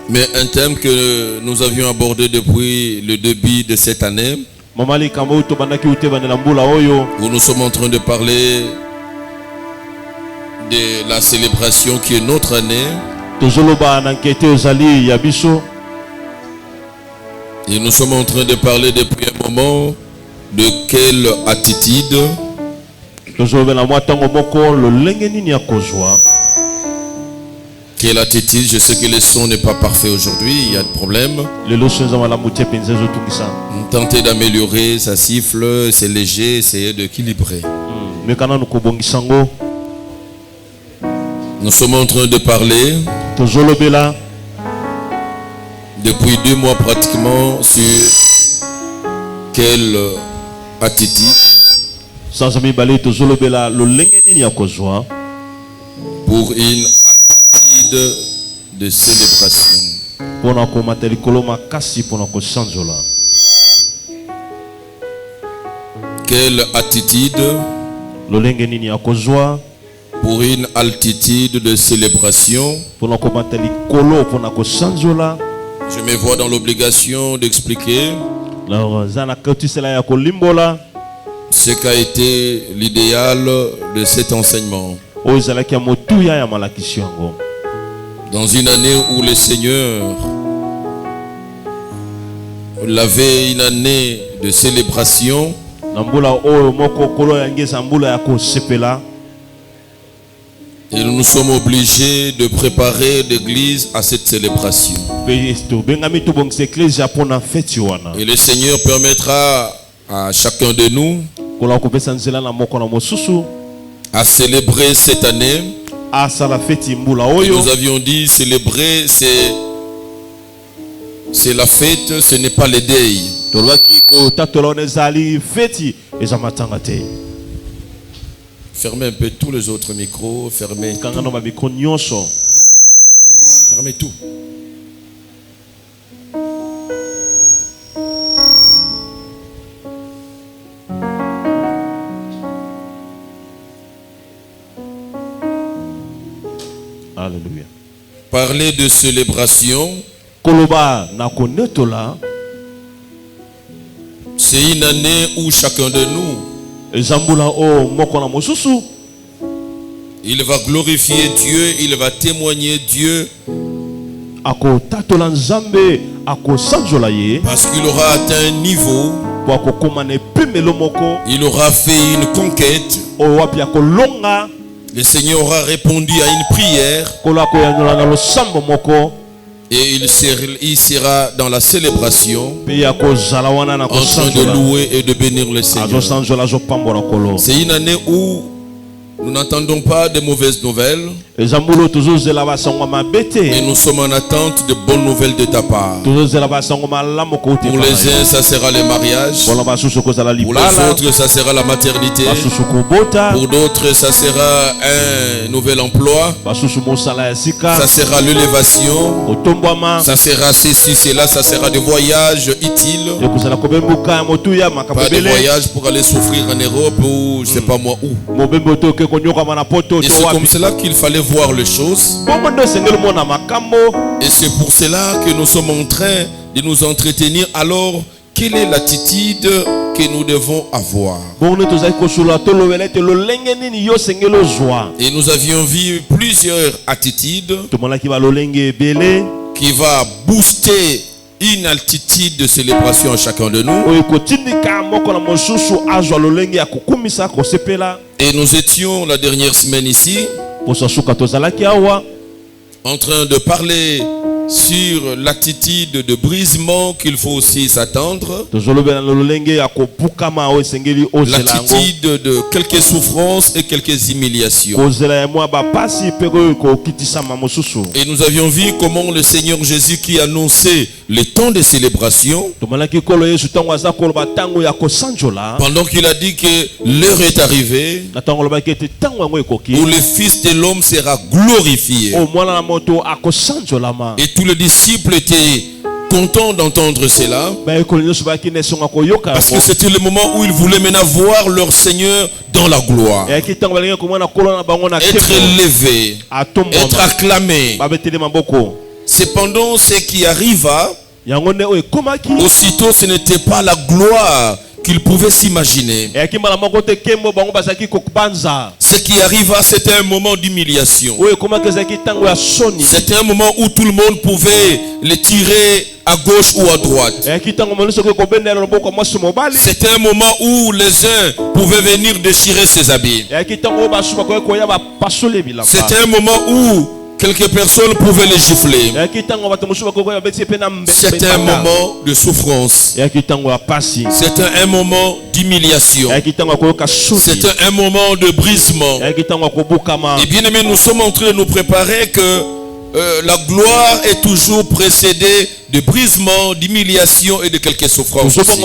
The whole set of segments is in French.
Mais un thème que nous avions abordé depuis le début de cette année, où nous sommes en train de parler de la célébration qui est notre année. Et nous sommes en train de parler depuis un moment de quelle attitude quelle attitude. Je sais que le son n'est pas parfait aujourd'hui, il y a des problèmes. Tentez d'améliorer, ça siffle, c'est léger, essayez d'équilibrer. Nous sommes en train de parler depuis 2 mois pratiquement sur quelle attitude pour une attitude de célébration. Quelle attitude pour une altitude de célébration. Je me vois dans l'obligation d'expliquer ce qu'a été l'idéal de cet enseignement. Dans une année où le Seigneur l'avait une année de célébration, et nous sommes obligés de préparer l'église à cette célébration. Et le Seigneur permettra à chacun de nous à célébrer cette année. Et nous avions dit célébrer, c'est la fête, ce n'est pas le deuil. Fermez un peu tous les autres micros, fermez tout. Alléluia. Parler de célébration, c'est une année où chacun de nous il va glorifier Dieu, il va témoigner Dieu, parce qu'il aura atteint un niveau, il aura fait une conquête, le Seigneur aura répondu à une prière, et il sera dans la célébration en train de louer et de bénir le Seigneur. C'est une année où nous n'entendons pas de mauvaises nouvelles, et nous sommes en attente de bonnes nouvelles de ta part. Pour les uns, ça sera le mariage. Pour les autres, ça sera la maternité. Pour d'autres, ça sera un nouvel emploi. Ça sera l'élévation. Ça sera ceci, cela, ça sera des voyages utiles. Pas des voyages pour aller souffrir en Europe ou je ne sais pas moi où. Et c'est comme cela qu'il fallait voir les choses. Et c'est pour cela que nous sommes en train de nous entretenir. Alors, quelle est l'attitude que nous devons avoir? Et nous avions vu plusieurs attitudes qui va booster une altitude de célébration à chacun de nous. Et nous étions la dernière semaine ici en train de parler sur l'attitude de brisement qu'il faut aussi s'attendre. L'attitude de quelques souffrances et quelques humiliations. Et nous avions vu comment le Seigneur Jésus qui annonçait le temps de célébration, pendant qu'il a dit que l'heure est arrivée où le Fils de l'homme sera glorifié. Et tous les disciples étaient contents d'entendre cela, parce que c'était le moment où ils voulaient maintenant voir leur Seigneur dans la gloire, être élevé, être acclamé. Cependant, ce qui arriva, aussitôt ce n'était pas la gloire qu'il pouvait s'imaginer. Ce qui arriva, c'était un moment d'humiliation. C'était un moment où tout le monde pouvait le tirer à gauche ou à droite. C'était un moment où les uns pouvaient venir déchirer ses habits. C'était un moment où quelques personnes pouvaient les gifler. C'était un moment de souffrance. C'était un moment d'humiliation. C'était un moment de brisement. Et bien aimé, nous sommes en train de nous préparer que la gloire est toujours précédée de brisement, d'humiliation et de quelques souffrances aussi.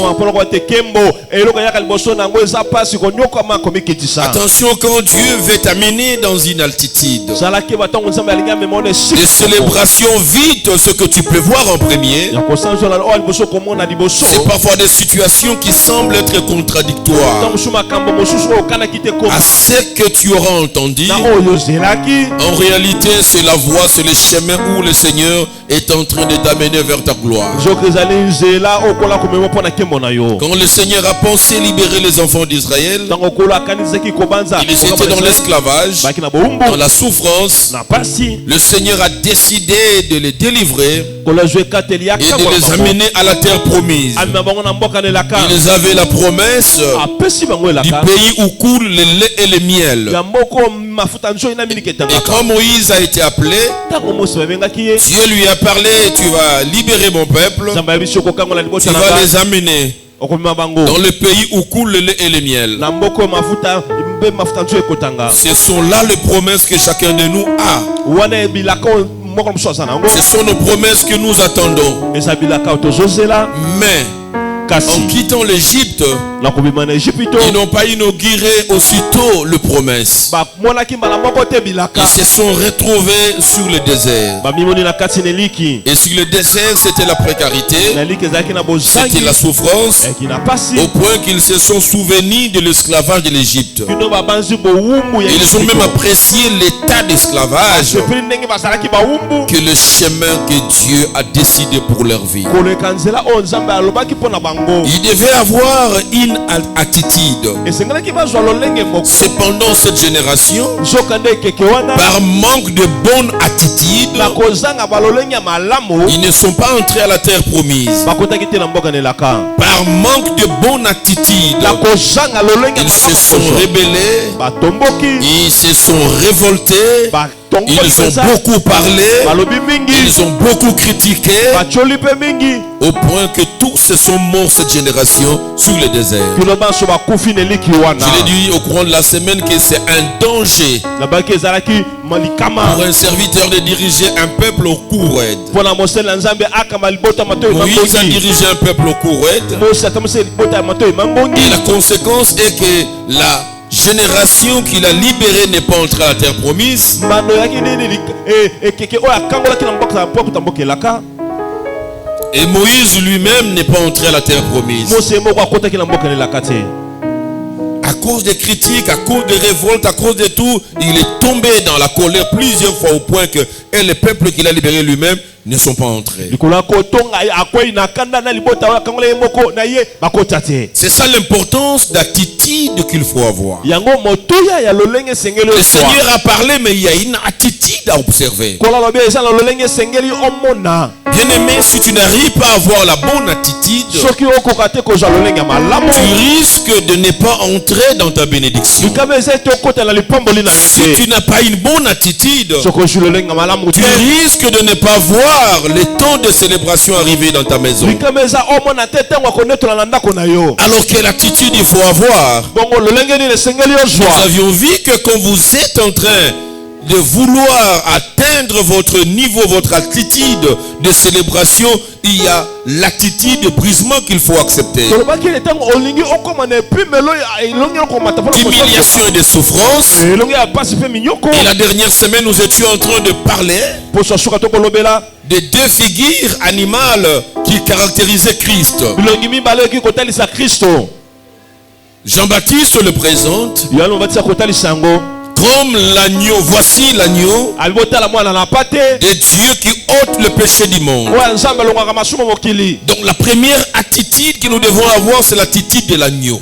Attention, quand Dieu veut t'amener dans une altitude, les célébrations vident ce que tu peux voir en premier. C'est parfois des situations qui semblent être contradictoires à ce que tu auras entendu. En réalité, c'est la voie, c'est le chemin où le Seigneur est en train de t'amener vers ta gloire. Quand le Seigneur a pensé libérer les enfants d'Israël, ils étaient dans l'esclavage, dans la souffrance. Le Seigneur a décidé de les délivrer et de les amener à la terre promise. Ils avaient la promesse du pays où coule le lait et le miel. Et quand Moïse a été appelé, Dieu lui a parlé: tu vas libérer mon peuple, tu vas les amener dans le pays où coule le lait et le miel. Ce sont là les promesses que chacun de nous a. Ce sont nos promesses que nous attendons. Mais en quittant l'Égypte, ils n'ont pas inauguré aussitôt le promesse. Ils se sont retrouvés sur le désert. Et sur le désert, c'était la précarité, c'était la souffrance, au point qu'ils se sont souvenus de l'esclavage de l'Égypte. Ils ont même apprécié l'état d'esclavage que le chemin que Dieu a décidé pour leur vie. Il devait avoir une attitude. Cependant, cette génération, par manque de bonne attitude, ils ne sont pas entrés à la terre promise. Par manque de bonne attitude, ils se sont rebellés, ils se sont révoltés, ils ont beaucoup parlé, ils ont beaucoup critiqué, au point que tous se sont morts cette génération sur le désert. Je l'ai dit au courant de la semaine que c'est un danger pour un serviteur de diriger un peuple au court raide. Moïse a dirigé un peuple au court raide, et la conséquence est que la génération qu'il a libérée n'est pas entrée à la terre promise. Et Moïse lui-même n'est pas entré à la terre promise. À cause des critiques, à cause des révoltes, à cause de tout, il est tombé dans la colère plusieurs fois, au point que les peuples qu'il a libérés lui-même ne sont pas entrés. C'est ça l'importance d'attitude qu'il faut avoir. Le Seigneur a parlé, mais il y a une attitude à observer. Bien aimé, si tu n'arrives pas à avoir la bonne attitude, tu risques de ne pas entrer dans ta bénédiction. Si tu n'as pas une bonne attitude, tu risques de ne pas voir les temps de célébration arriver dans ta maison. Alors quelle attitude il faut avoir? Nous avions vu que quand vous êtes en train de vouloir atteindre votre niveau, votre attitude de célébration, il y a l'attitude de brisement qu'il faut accepter. D'humiliation et de souffrance. Et la dernière semaine, nous étions en train de parler de deux figures animales qui caractérisaient Christ. Jean-Baptiste le présente Comme l'agneau, voici l'agneau de Dieu qui ôte le péché du monde. Donc la première attitude que nous devons avoir, c'est l'attitude de l'agneau.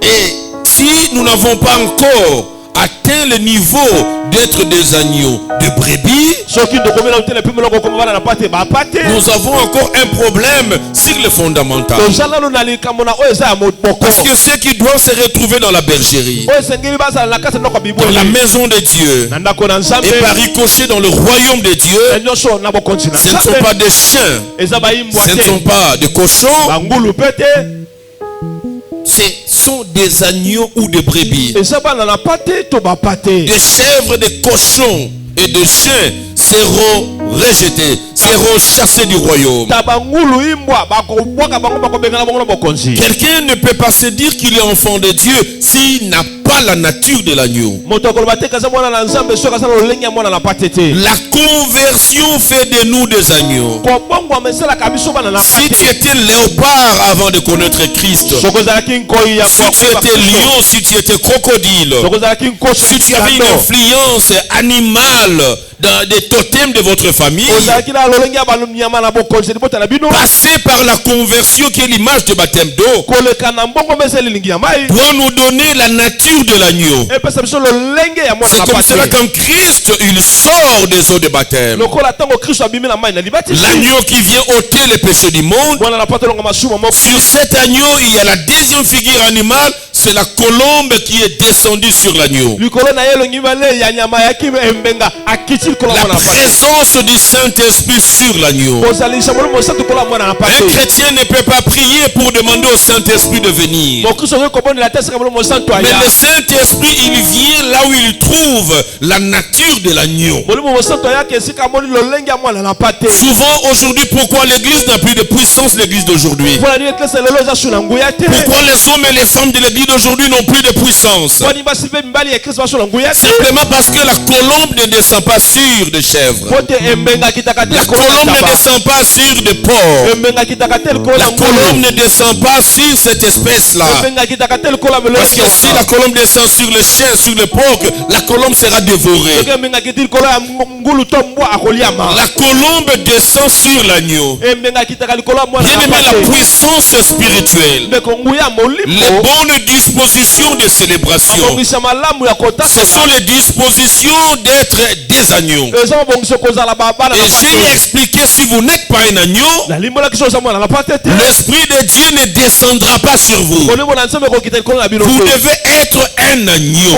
Et si nous n'avons pas encore atteint le niveau d'être des agneaux de brebis, nous avons encore un problème sur le fondamental. Parce que ceux qui doivent se retrouver dans la bergerie, dans la maison de Dieu, et par ricochet dans le royaume de Dieu, ce ne sont pas des chiens, ce ne sont pas des cochons, ce sont des agneaux ou des brebis. Des chèvres, des cochons et des chiens seront rejetés, seront chassés du royaume. Quelqu'un ne peut pas se dire qu'il est enfant de Dieu s'il n'a pas la nature de l'agneau. La conversion fait de nous des agneaux. Si tu étais léopard avant de connaître Christ, si tu étais lion, si tu étais crocodile, si tu avais une influence animale dans des totems de votre famille, passer par la conversion qui est l'image de baptême d'eau doit nous donner la nature de l'agneau. C'est comme cela qu'en Christ il sort des eaux de baptême. L'agneau qui vient ôter les péchés du monde. Sur cet agneau il y a la deuxième figure animale, c'est la colombe qui est descendue sur l'agneau. La présence du Saint-Esprit sur l'agneau. Un chrétien ne peut pas prier pour demander au Saint-Esprit de venir. Mais le Saint-Esprit, il vient là où il trouve la nature de l'agneau. Souvent aujourd'hui, pourquoi l'église n'a plus de puissance, l'église d'aujourd'hui? Pourquoi les hommes et les femmes de l'église d'aujourd'hui n'ont plus de puissance? Simplement parce que la colombe ne descend pas sur de chèvres. La colombe ne descend pas sur de porcs. La colombe ne descend pas sur cette espèce-là. Parce que si la colombe descend sur le chien, sur le porc, la colombe sera dévorée. La colombe descend sur l'agneau. Bien aimé, la puissance spirituelle, les bonnes dispositions de célébration, ce sont les dispositions d'être des agneaux. Et j'ai expliqué, si vous n'êtes pas un agneau, l'Esprit de Dieu ne descendra pas sur vous. Vous devez être un agneau.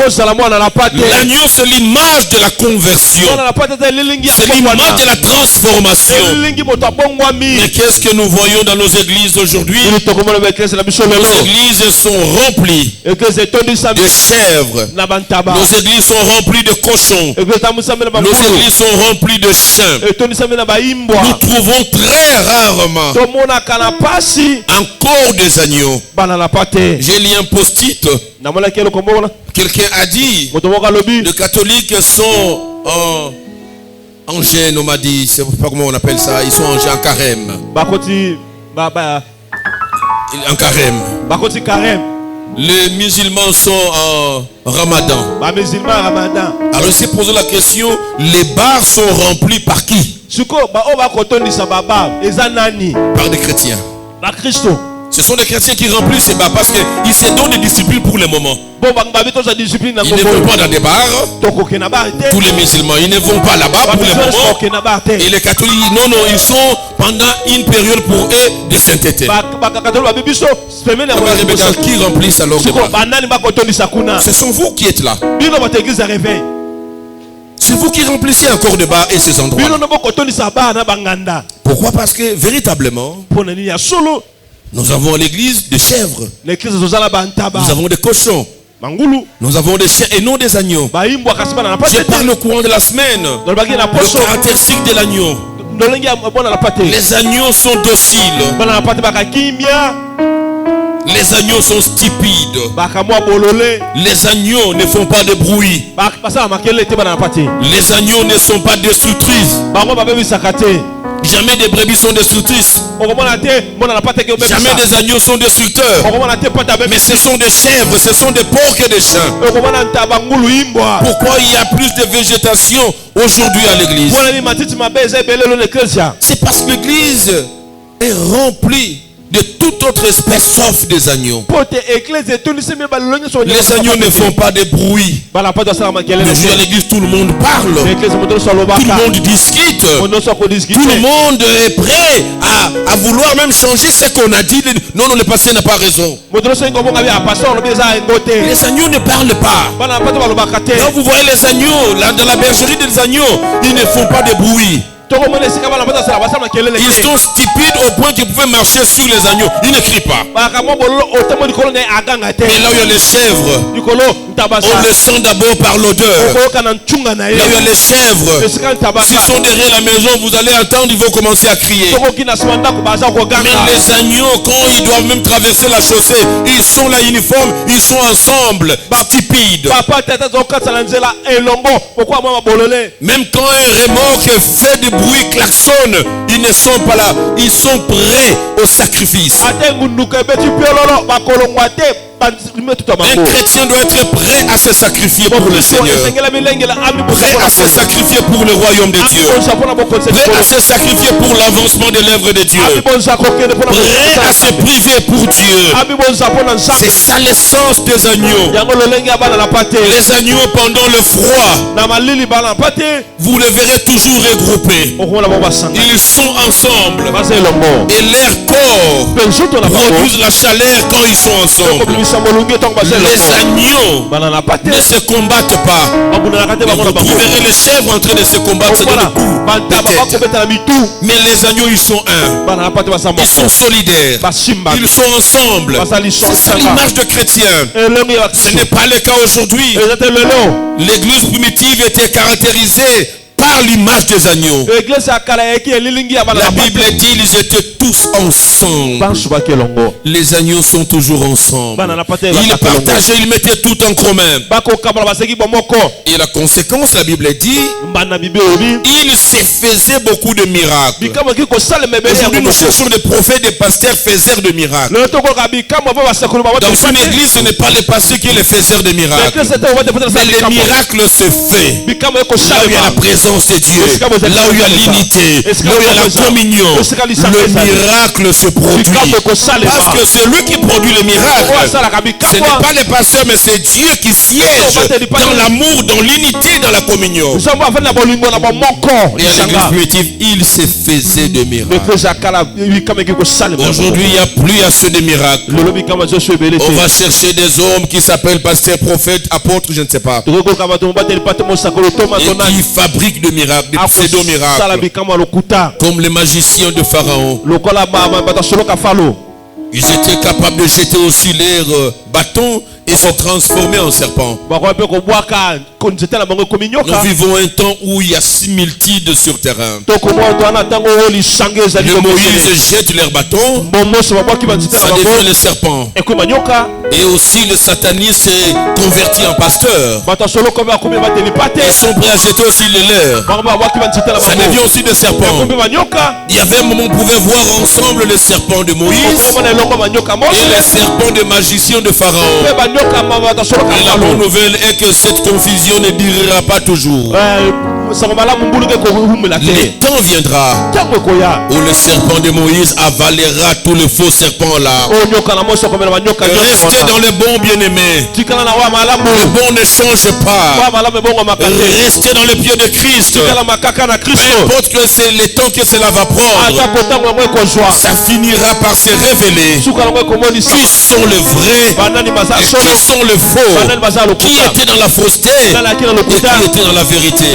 L'agneau, c'est l'image de la conversion, c'est l'image de la transformation. Mais qu'est-ce que nous voyons dans nos églises aujourd'hui? Nos églises sont remplies de chèvres. Nos églises sont remplies de cochons. Nos églises sont remplies de chiens. Nous trouvons très rarement encore des agneaux. J'ai lu un post-it. Quelqu'un a dit, les catholiques sont en gêne, on m'a dit, je ne sais pas comment on appelle ça, ils sont en gêne, en carême. En carême. Les musulmans sont en ramadan. Alors ici posons la question, les bars sont remplis par qui? Par des chrétiens. Ce sont des chrétiens qui remplissent ces bars parce qu'ils se donnent des disciplines pour le moment. Ils ne vont pas dans des bars. Tous les musulmans, ils ne vont pas là-bas pour le moment. Et les catholiques, non, ils sont pendant une période pour eux de sainteté. Qui remplissent alors des bars? Ce sont vous qui êtes là. C'est vous qui remplissez encore des bars et ces endroits. Pourquoi? Parce que véritablement, nous avons l'église des chèvres. Nous avons des cochons. Nous avons des chiens et non des agneaux. Je parle au courant de la semaine. Le caractéristique de l'agneau. Les agneaux sont dociles. Les agneaux sont stupides. Les agneaux ne font pas de bruit. Les agneaux ne sont pas destructrices. Jamais des brebis sont destructrices. Jamais des agneaux sont destructeurs. Mais ce sont des chèvres, ce sont des porcs et des chiens. Pourquoi il y a plus de végétation aujourd'hui à l'église? C'est parce que l'église est remplie de toute autre espèce sauf des agneaux. Les agneaux ne font pas de bruit. Le jour à l'église, tout le monde parle. Tout le monde discute. Tout le monde est prêt à vouloir même changer ce qu'on a dit. Non, le pasteur n'a pas raison. Les agneaux ne parlent pas. Quand vous voyez les agneaux, dans la bergerie des agneaux, ils ne font pas de bruit. Ils sont stupides au point qu'ils pouvaient marcher sur les agneaux. Ils ne crient pas. Mais là où il y a les chèvres, on les sent d'abord par l'odeur. Là où il y a les chèvres, s'ils sont derrière la maison, vous allez entendre, ils vont commencer à crier. Mais les agneaux, quand ils doivent même traverser la chaussée, ils sont là uniformes, ils sont ensemble, stupides. Même quand un remorque fait du bruit, klaxonne, ils ne sont pas là, ils sont prêts au sacrifice. Un chrétien doit être prêt à se sacrifier pour le Seigneur, prêt à se sacrifier pour le royaume de Dieu, prêt à se sacrifier pour l'avancement de l'œuvre de Dieu, prêt à se priver pour Dieu. C'est ça l'essence des agneaux. Les agneaux pendant le froid, vous les verrez toujours regroupés. Ils sont ensemble et leur corps produisent la chaleur quand ils sont ensemble. Les agneaux ne se combattent pas. Vous verrez les chèvres en train de se combattre dans le cou. Mais les agneaux, ils sont un. Ils sont solidaires. Ils sont ensemble. C'est ça l'image de chrétien. Ce n'est pas le cas aujourd'hui. L'église primitive était caractérisée par l'image des agneaux. La Bible dit qu'ils étaient tous ensemble. Les agneaux sont toujours ensemble. Ils partageaient, ils mettaient tout en commun. Et la conséquence, la Bible dit, ils se faisaient beaucoup de miracles. Aujourd'hui, nous cherchons des prophètes, des pasteurs faiseurs de miracles. Dans une église, ce n'est pas les pasteurs qui sont les faiseurs de miracles. Mais les miracles se font là où il y a la présence de Dieu, là où il y a l'unité, là où il y a la communion. Le miracle se produit. Parce que c'est lui qui produit le miracle. Ce n'est pas les pasteurs, mais c'est Dieu qui siège dans l'amour, dans l'unité, dans la communion. Et à l'église primitive, il se faisait de miracles. Aujourd'hui, il n'y a plus assez de miracles. On va chercher des hommes qui s'appellent pasteurs, prophètes, apôtres, je ne sais pas, et qui fabriquent de miracles, des pseudo-miracles, comme les magiciens de Pharaon. Ils étaient capables de jeter aussi leur bâton et se transformer en serpent. Nous vivons un temps où il y a similitude sur terrain. Le Moïse jette leur bâton, ça devient le serpent. Et aussi le satanisme s'est converti en pasteur. Ils sont prêts à jeter aussi les leurs. Ça devient aussi des serpents. Il y avait un moment où on pouvait voir ensemble le serpent de Moïse et les serpents des magiciens de Pharaon. Et la bonne nouvelle est que cette confusion ne durera pas toujours. Le temps viendra où le serpent de Moïse avalera tous les faux serpents là. Restez dans le bon bien-aimé. Le bon ne change pas. Restez dans le pied de Christ. Peu importe que c'est le temps que cela va prendre, ça finira par se révéler. Qui sont les vrais et qui sont les faux, qui étaient dans la fausseté et qui étaient dans la vérité.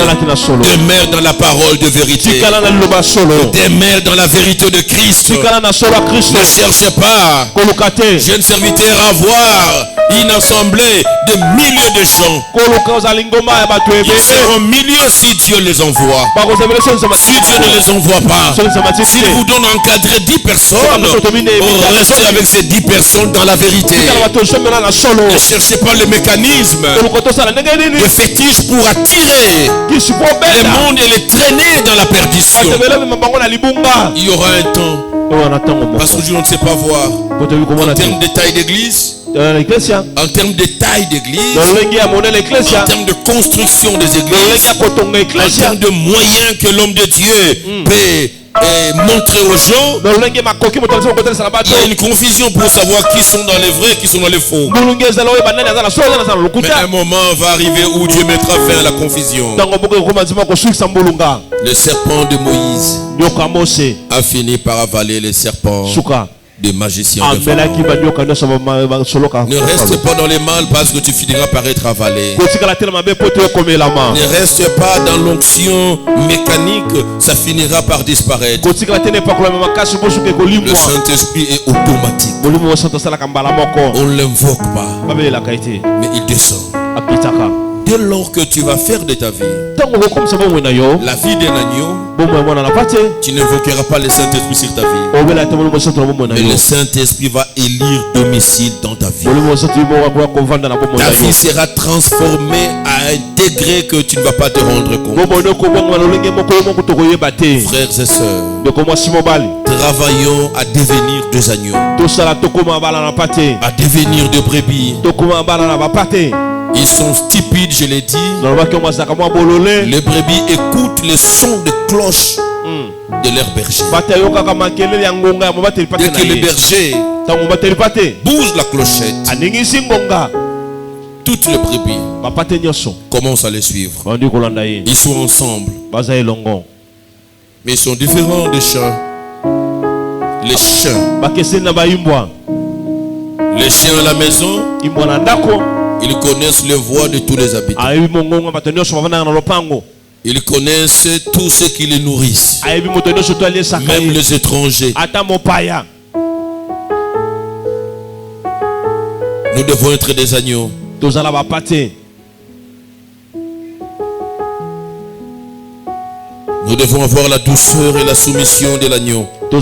Demeure dans la parole de vérité. Demeure dans la vérité de Christ. Ne cherchez pas, jeune serviteur, à voir une assemblée de milliers de gens. Ils seront milliers si Dieu les envoie. Si Dieu ne les envoie pas, s'il vous donne à encadrer 10 personnes, restez avec ces 10 personnes dans la vérité. Ne cherchez pas le mécanisme de fétiche pour attirer le monde et les traîner dans la perdition. Il y aura un temps, parce qu'aujourd'hui on ne sait pas voir en termes de taille d'église, en termes de taille d'église, en termes de construction des églises, en termes de moyens que l'homme de Dieu peut montrer aux gens. Il y a une confusion pour savoir qui sont dans les vrais, qui sont dans les faux. Mais un moment va arriver où Dieu mettra fin à la confusion. Le serpent de Moïse a fini par avaler les serpents des magiciens de Pharaon. Ne reste pas dans les mal parce que tu finiras par être avalé. Ne reste pas dans l'onction mécanique, ça finira par disparaître. Le Saint-Esprit est automatique. On ne l'invoque pas, mais il descend. Dès lors que tu vas faire de ta vie la vie d'un agneau, tu n'invoqueras pas le Saint-Esprit sur ta vie, mais le Saint-Esprit va élire domicile dans ta vie. Ta vie sera transformée à un degré que tu ne vas pas te rendre compte. Frères et sœurs, travaillons à devenir des agneaux, à devenir des brebis. Ils sont stupides, je l'ai dit. Les brebis écoutent le son de cloche de leur berger. Dès que le berger bouge la clochette, toutes les brebis commencent à les suivre. Ils sont ensemble, mais ils sont différents des chiens. Les chiens à la maison, ils connaissent les voix de tous les habitants. Ils connaissent tous ceux qui les nourrissent, même les étrangers. Nous devons être des agneaux. Nous devons avoir la douceur et la soumission de l'agneau. Nous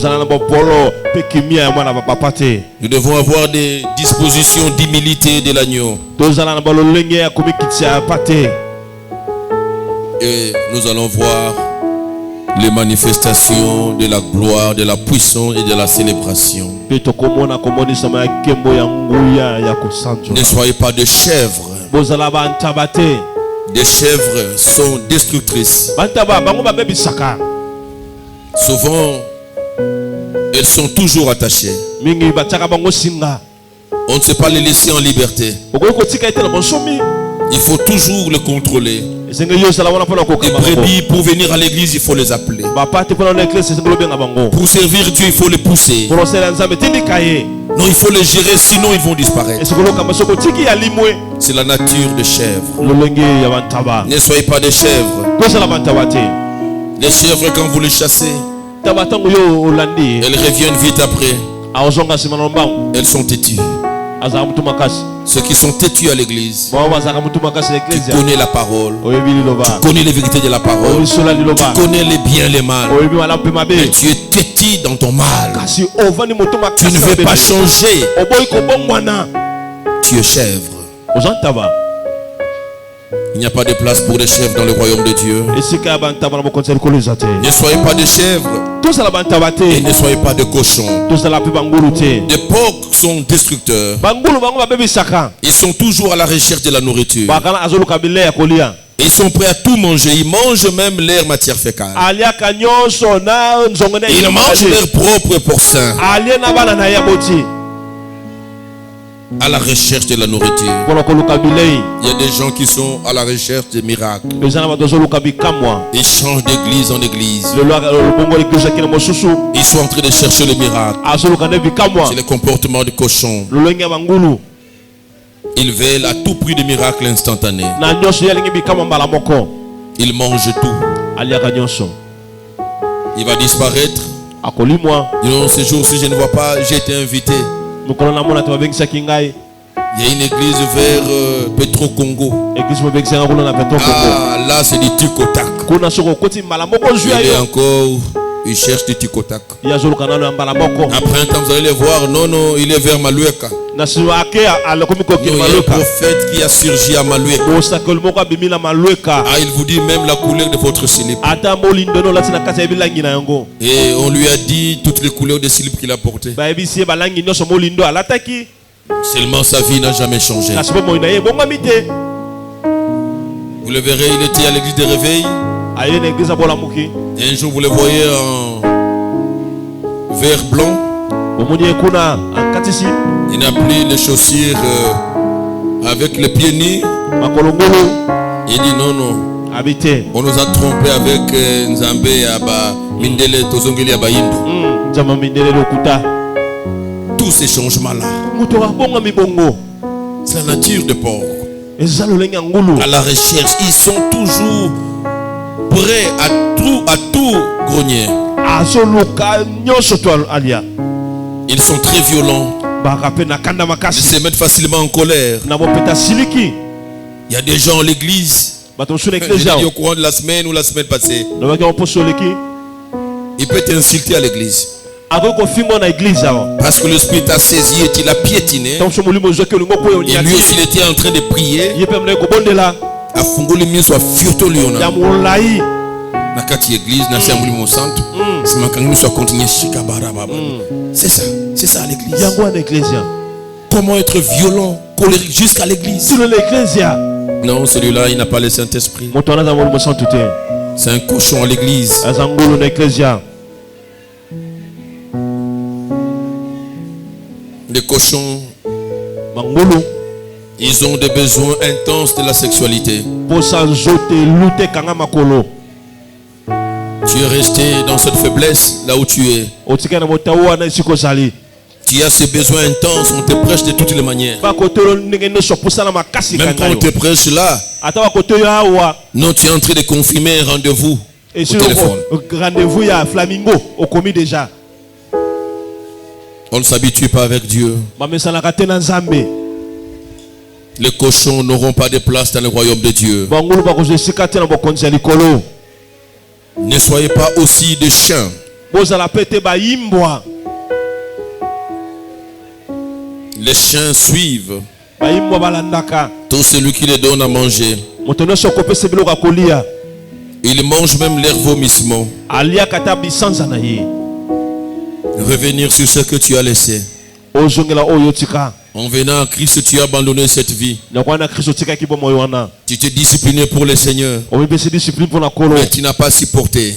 devons avoir des dispositions d'humilité de l'agneau. Et nous allons voir les manifestations de la gloire, de la puissance et de la célébration. Ne soyez pas des chèvres. Des chèvres sont destructrices. Souvent, elles sont toujours attachées. On ne sait pas les laisser en liberté. Il faut toujours les contrôler. Les brebis, pour venir à l'église, il faut les appeler. Pour servir Dieu, il faut les pousser. Non, il faut les gérer, sinon ils vont disparaître. C'est la nature des chèvres. Ne soyez pas des chèvres. Les chèvres, quand vous les chassez, elles reviennent vite après. Elles sont têtues. Ceux qui sont têtus à l'église, tu connais la parole, tu connais les vérités de la parole, tu connais les biens, les mal, mais tu es têtu dans ton mal. Tu ne veux pas changer. Tu es chèvre. Il n'y a pas de place pour les chèvres dans le royaume de Dieu. Ne soyez pas des chèvres et ne soyez pas de cochons. Les porcs sont destructeurs. Ils sont toujours à la recherche de la nourriture. Ils sont prêts à tout manger. Ils mangent même leur matière fécale. Ils mangent leur propre porcin à la recherche de la nourriture. Il y a des gens qui sont à la recherche des miracles. Ils changent d'église en église. Ils sont en train de chercher le miracle. C'est le comportement du cochon. Ils veulent à tout prix des miracles instantanés. Il mange tout. Il va disparaître. Disons, ce jour-ci, je ne vois pas, j'ai été invité. Il y a une église vers Petro Congo. Ah, là, c'est du Tikotak. Il est encore. Il cherche du Tikotak. Après un temps, vous allez le voir. Non, non, il est vers Malueka. Il y a un prophète qui a surgi à Malueka. Ah, il vous dit même la couleur de votre slip. Et on lui a dit toutes les couleurs de slip qu'il a portées. Seulement sa vie n'a jamais changé. Vous le verrez, il était à l'église de réveil. Un jour vous le voyez en vert blanc. Il n'a plus les chaussures avec les pieds nus. Il dit non, non. On nous a trompés avec Nzambe Aba Mindele Tozongeli Aba Yindu. Tous ces changements-là, c'est la nature de porc. À la recherche, ils sont toujours prêts à tout grogner. Ils sont très violents. Ils se mettent facilement en colère. Il y a des gens à l'église. Au courant de la semaine ou la semaine passée, il peut t'insulter à l'église. Parce que le Spirit a saisi et il a piétiné. Et lui aussi il était en train de prier. A fungoli miso a furto liona. Nakati église na sambuli mo santo. Simakangi miso a continuer shikabara baba. C'est ça l'église. Comment être violent, colérique jusqu'à l'église? Non, celui-là il n'a pas le Saint-Esprit. C'est un cochon à l'église. Les cochons, ils ont des besoins intenses de la sexualité. Tu es resté dans cette faiblesse là où tu es. Tu as ces besoins intenses, on te prêche de toutes les manières. Même quand on te prêche là, non, tu es en train de confirmer un rendez-vous au téléphone. On ne s'habitue pas avec Dieu. Les cochons n'auront pas de place dans le royaume de Dieu. Ne soyez pas aussi des chiens. Les chiens suivent tout celui qui les donne à manger. Ils mangent même leurs vomissements. Revenir sur ce que tu as laissé. En venant à Christ, tu as abandonné cette vie. Tu t'es discipliné pour le Seigneur. Mais tu n'as pas supporté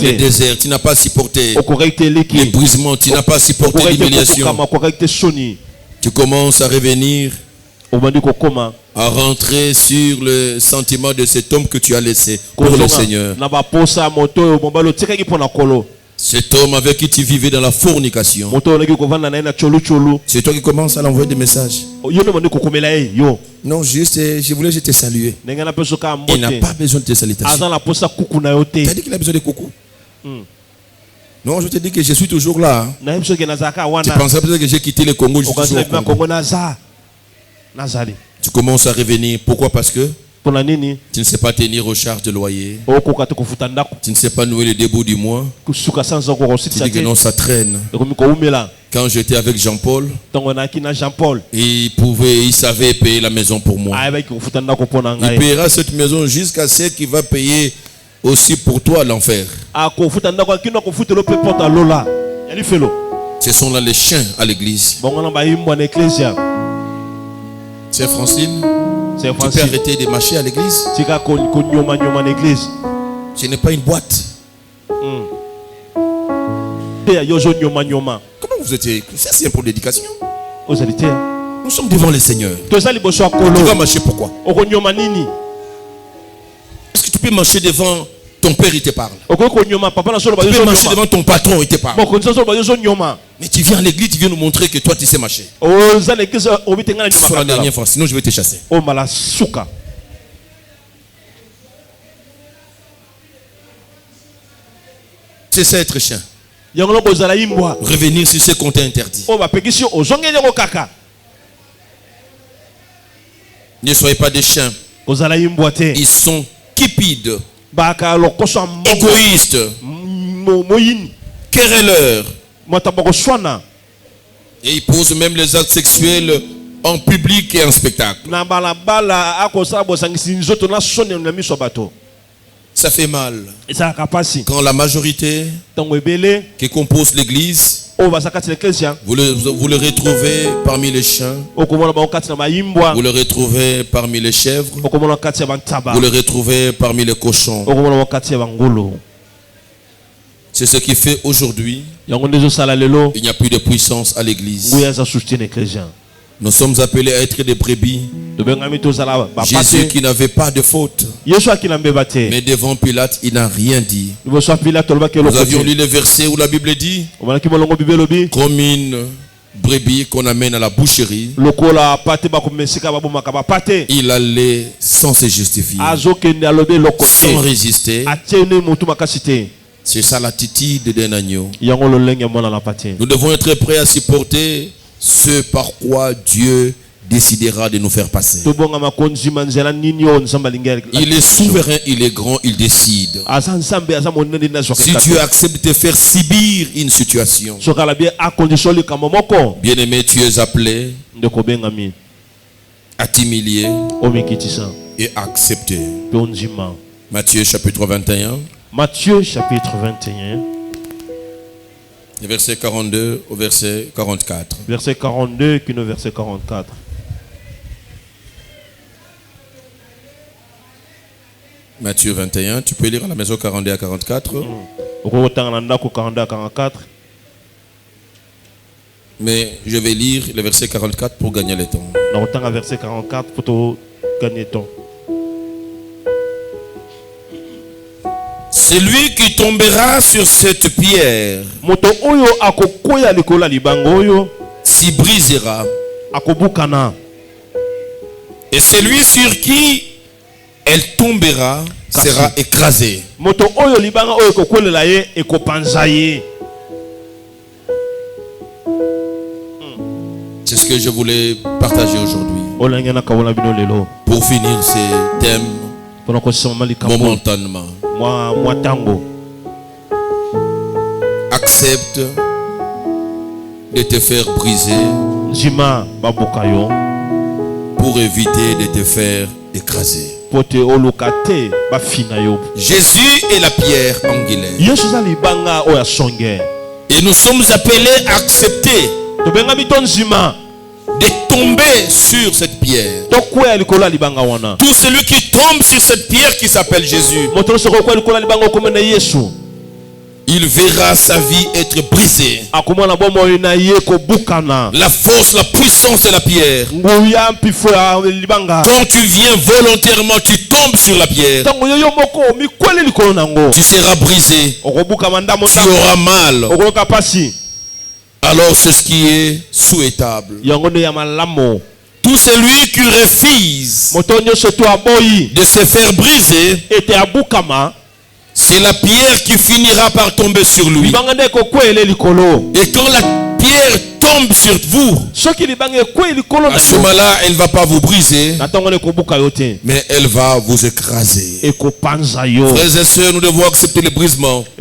les déserts. Tu n'as pas supporté les brisements. Tu n'as pas supporté l'humiliation. Tu commences à revenir, à rentrer sur le sentiment de cet homme que tu as laissé pour le Seigneur. Cet homme avec qui tu vivais dans la fornication. C'est toi qui commences à l'envoyer des messages. Non, juste, je voulais te saluer. Il n'a pas besoin de tes salutations. Tu as dit qu'il a besoin de coucou. Non, je te dis que je suis toujours là. Tu pensais peut-être que j'ai quitté le Congo. Je suis toujours au Congo. Tu commences à revenir. Pourquoi? Parce que tu ne sais pas tenir aux charges de loyer. Tu ne sais pas nouer le début du mois. Tu dis que non, ça traîne. Quand j'étais avec Jean-Paul, il savait payer la maison pour moi. Il paiera cette maison jusqu'à ce qu'il va payer aussi pour toi l'enfer. Ce sont là les chiens à l'église. C'est Francine. Tu peux arrêter de marcher à l'église. Ce n'est pas une boîte. Comment vous êtes? C'est pour l'éducation. Nous sommes devant le Seigneur. Tu vas marcher pourquoi? Est-ce que tu peux marcher devant ton père, il te parle? Tu peux marcher devant ton patron, il te parle. Mais tu viens à l'église, tu viens nous montrer que toi tu sais marcher. C'est la dernière fois, sinon je vais te chasser. C'est ça être chien. Revenir sur ce qu'on t'a interdit. Ne soyez pas des chiens. Ils sont cupides, égoïstes, querelleurs. Et ils posent même les actes sexuels en public et en spectacle. Ça fait mal quand la majorité qui compose l'église, vous le retrouvez parmi les chiens, vous le retrouvez parmi les chèvres, vous le retrouvez parmi les cochons. C'est ce qui fait aujourd'hui, il n'y a plus de puissance à l'église. Nous sommes appelés à être des brebis. Jésus qui n'avait pas de faute, mais devant Pilate, il n'a rien dit. Nous avions lu le verset où la Bible dit, comme une brebis qu'on amène à la boucherie, il allait sans se justifier, sans résister. C'est ça l'attitude d'un agneau. Nous devons être prêts à supporter ce par quoi Dieu décidera de nous faire passer. Il est souverain, il est grand, il décide. Si Dieu accepte de te faire subir une situation, bien-aimé, tu es appelé à t'humilier et accepter. Matthieu chapitre 21. Matthieu chapitre 21. Verset 42 au verset 44. Verset 42 qui nous verset 44. Matthieu 21, tu peux lire à la maison 42 à 44. Mais je vais lire le verset 44 pour gagner le temps. Verset 44 pour gagner le temps. Celui qui tombera sur cette pierre s'y brisera. Et celui sur qui elle tombera sera écrasé. C'est ce que je voulais partager aujourd'hui. Pour finir ces thèmes momentanément. Accepte de te faire briser pour éviter de te faire écraser. Jésus est la pierre angulaire. Et nous sommes appelés à accepter de tomber sur cette pierre. Tout celui qui tombe sur cette pierre qui s'appelle Jésus, il verra sa vie être brisée. La force, la puissance de la pierre. Quand tu viens volontairement, tu tombes sur la pierre, tu seras brisé, tu auras mal. Alors c'est ce qui est souhaitable. Tout celui qui refuse de se faire briser, c'est la pierre qui finira par tomber sur lui. Et quand la pierre tombe sur vous, à ce moment-là, elle ne va pas vous briser, mais elle va vous écraser. Frères et sœurs, nous devons accepter le brisement pour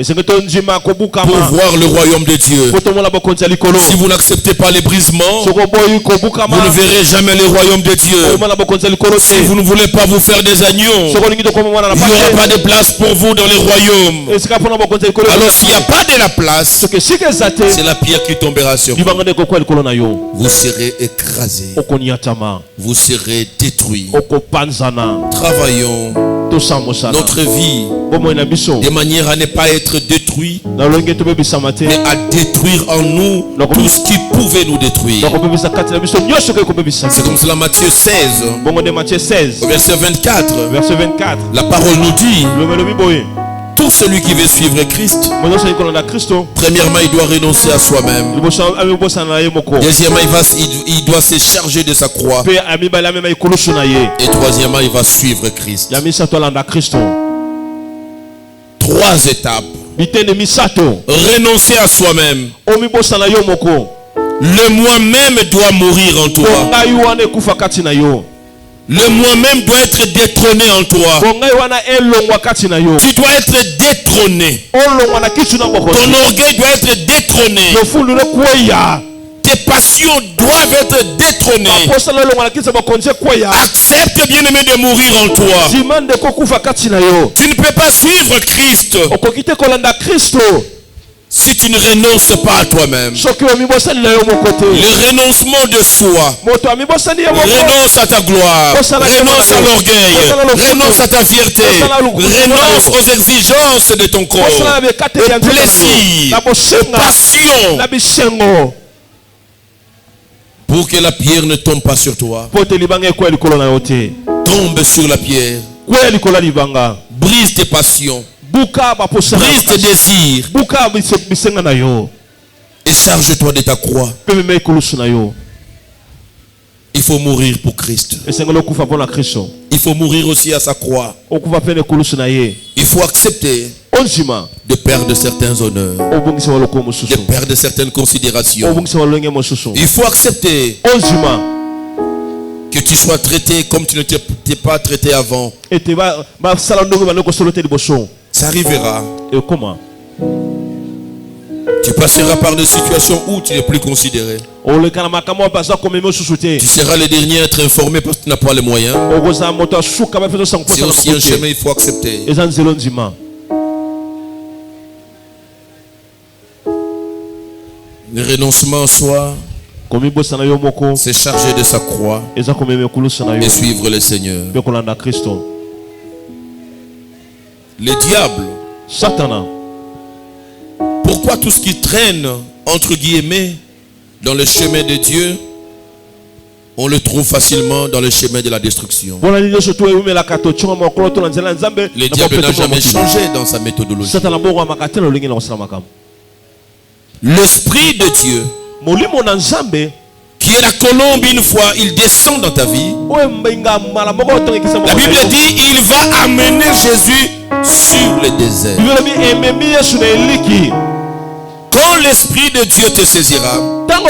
voir le royaume de Dieu. Si vous n'acceptez pas les brisements, vous ne verrez jamais le royaume de Dieu. Si vous ne voulez pas vous faire des agneaux, il n'y aura pas de place pour vous dans le royaume. Alors s'il n'y a pas de la place, c'est la pierre qui tombera sur vous. Vous serez écrasés. Vous serez détruits. Travaillons notre vie de manière à ne pas être détruit, mais à détruire en nous tout ce qui pouvait nous détruire. C'est comme cela Matthieu 16, verset 24. La parole nous dit, tout celui qui veut suivre Christ, premièrement, il doit renoncer à soi-même. Deuxièmement, il doit se charger de sa croix. Et troisièmement, il va suivre Christ. 3 étapes Renoncer à soi-même. Le moi-même doit mourir en toi. Le moi-même doit être détrôné en toi. Tu dois être détrôné. Ton orgueil doit être détrôné. Tes passions doivent être détrônées. Accepte, bien-aimé, de mourir en toi. Tu ne peux pas suivre Christ si tu ne renonces pas à toi-même. Le renoncement de soi. Renonce à ta gloire. Renonce à l'orgueil. Renonce à ta fierté. Renonce aux exigences de ton corps. Aux plaisirs. Aux passions. Pour que la pierre ne tombe pas sur toi. Tombe sur la pierre. Brise tes passions. Brise tes désirs. Et charge-toi de ta croix. Il faut mourir pour Christ. Il faut mourir aussi à sa croix. Il faut accepter de perdre certains honneurs, de perdre certaines considérations. Il faut accepter que tu sois traité comme tu ne t'es pas traité avant. Ça arrivera. Tu passeras par des situations où tu n'es plus considéré. Tu seras le dernier à être informé parce que tu n'as pas les moyens. C'est aussi un chemin, il faut accepter. Le renoncement en soi, c'est charger de sa croix et suivre le Seigneur. Le diable, Satan, pourquoi tout ce qui traîne entre guillemets dans le chemin de Dieu, on le trouve facilement dans le chemin de la destruction? Le diable n'a jamais changé dans sa méthodologie. L'Esprit de Dieu, qui est la colombe, une fois il descend dans ta vie, la Bible dit il va amener Jésus sur le désert. Quand l'Esprit de Dieu te saisira, quand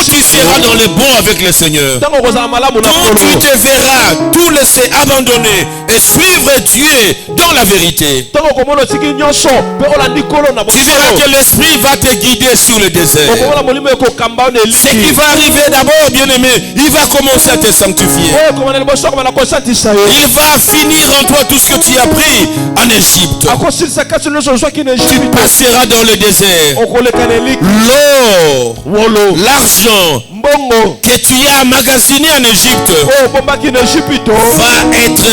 tu seras dans le bon avec le Seigneur, quand tu te verras tout laisser abandonner et suivre Dieu dans la vérité, tu verras que l'Esprit va te guider sur le désert. Ce qui va arriver d'abord, bien-aimé, il va commencer à te sanctifier. Il va finir en toi tout ce que tu as appris en Égypte. Tu passeras dans le désert. L'or, l'argent que tu as emmagasiné en Égypte va être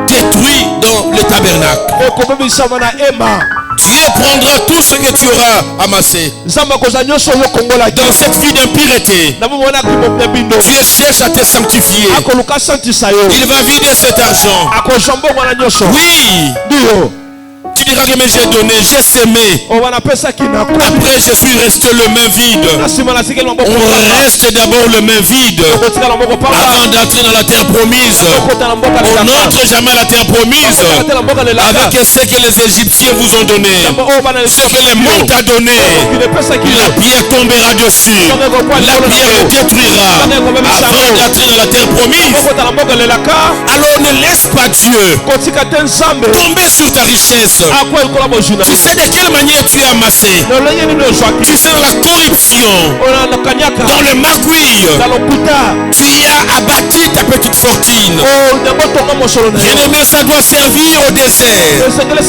détruit dans le tabernacle. Dieu prendra tout ce que tu auras amassé dans cette vie d'impureté. Dieu cherche à te sanctifier. Il va vider cet argent. Oui. Tu diras que mais j'ai donné, j'ai semé. Après je suis resté le main vide. On reste d'abord le main vide avant d'entrer dans la terre promise. On n'entre jamais à la terre promise avec ce que les Égyptiens vous ont donné, ce que les monts t'a donné. La pierre tombera dessus, la pierre le détruira avant d'entrer dans la terre promise. Alors ne laisse pas Dieu tomber sur ta richesse. Tu sais de quelle manière tu es amassé. Tu sais dans la corruption, dans le magouille, tu as abattu ta petite fortune. Bien-aimé, ça doit servir au désert, ça doit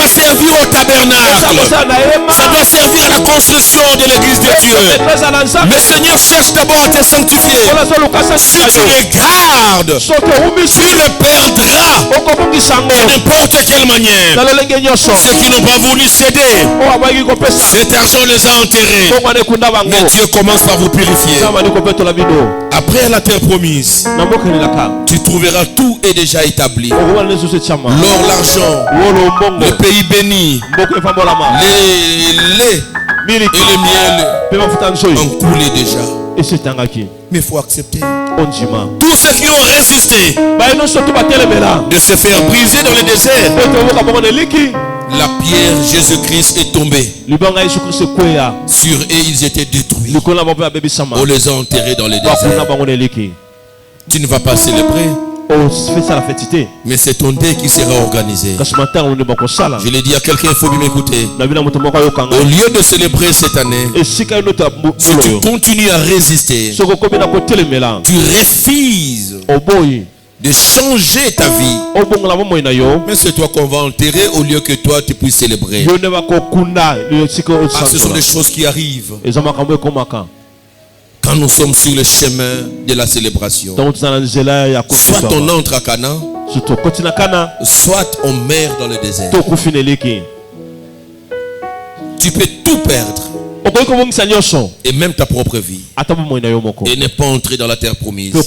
servir au tabernacle, ça doit servir à la construction de l'église de Dieu. Le Seigneur cherche d'abord à te sanctifier. Si tu le gardes, tu le perdras de n'importe quelle manière. Ceux qui n'ont pas voulu céder, cet argent les a enterrés. Mais Dieu commence par vous purifier. Après la terre promise, tu trouveras tout est déjà établi. L'or, l'argent, le pays béni, les laits et le miel ont coulé déjà. Mais il faut accepter. Tous ceux qui ont résisté de se faire briser dans le désert, La pierre Jésus-Christ est tombée. Sur eux, ils étaient détruits. On les a enterrés dans les déserts. Tu ne vas pas célébrer. Mais c'est ton dé qui sera organisé. Je l'ai dit à quelqu'un, il faut bien m'écouter. Au lieu de célébrer cette année, si tu continues à résister, tu refuses de changer ta vie, mais c'est toi qu'on va enterrer au lieu que toi tu puisses célébrer. Ce sont des choses qui arrivent quand nous sommes sur le chemin de la célébration. Soit on entre à Canaan, soit on meurt dans le désert. Tu peux tout perdre, et même ta propre vie, et ne pas entrer dans la terre promise, ne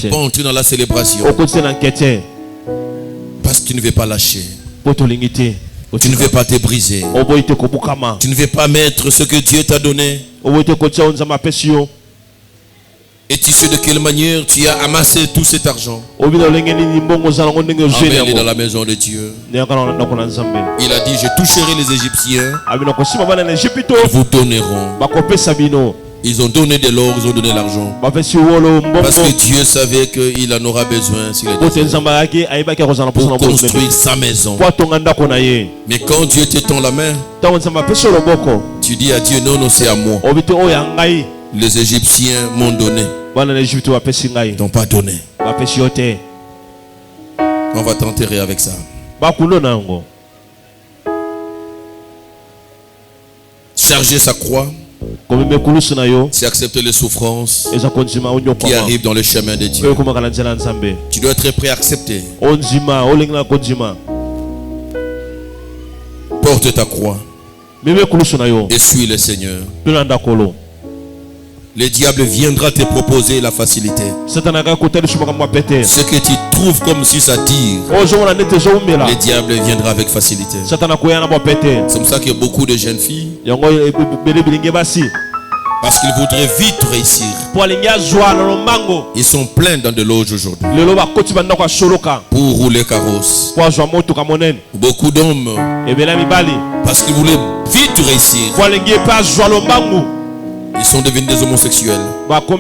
pas entrer dans la célébration, parce que tu ne veux pas lâcher, tu ne veux pas te briser, tu ne veux pas mettre ce que Dieu t'a donné. Et tu sais de quelle manière tu as amassé tout cet argent. Emmène-les dans la maison de Dieu. Il a dit, je toucherai les Égyptiens, ils vous donneront. Ils ont donné de l'or, ils ont donné l'argent. Parce que Dieu savait qu'il en aura besoin pour construire sa maison. Mais quand Dieu te tend la main, tu dis à Dieu, non, c'est à moi. Les Égyptiens m'ont donné. Ils n'ont pas donné. On va t'enterrer avec ça. Charger sa croix, c'est accepter les souffrances qui arrivent dans le chemin de Dieu. Tu dois être prêt à accepter. Porte ta croix et suis le Seigneur. Le diable viendra te proposer la facilité. Ce que tu trouves comme si ça tire, le diable viendra avec facilité. C'est pour ça qu'il y a beaucoup de jeunes filles, parce qu'ils voudraient vite réussir, ils sont pleins dans de l'auge aujourd'hui pour rouler carrosse. Beaucoup d'hommes, parce qu'ils voulaient vite réussir, ils sont devenus des homosexuels pour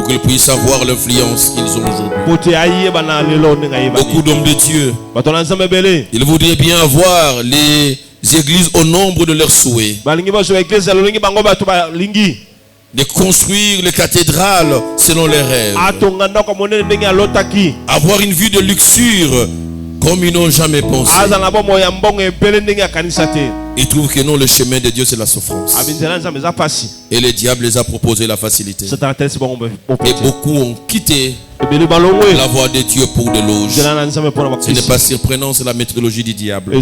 qu'ils puissent avoir l'influence qu'ils ont aujourd'hui. Beaucoup d'hommes de Dieu, ils voudraient bien avoir les églises au nombre de leurs souhaits, de construire les cathédrales selon les rêves, avoir une vie de luxure comme ils n'ont jamais pensé. Ils trouvent que non, le chemin de Dieu c'est la souffrance. Et le diable les a proposé la facilité. Et beaucoup ont quitté la voie de Dieu pour de l'auge. Ce n'est pas surprenant, c'est la méthodologie du diable.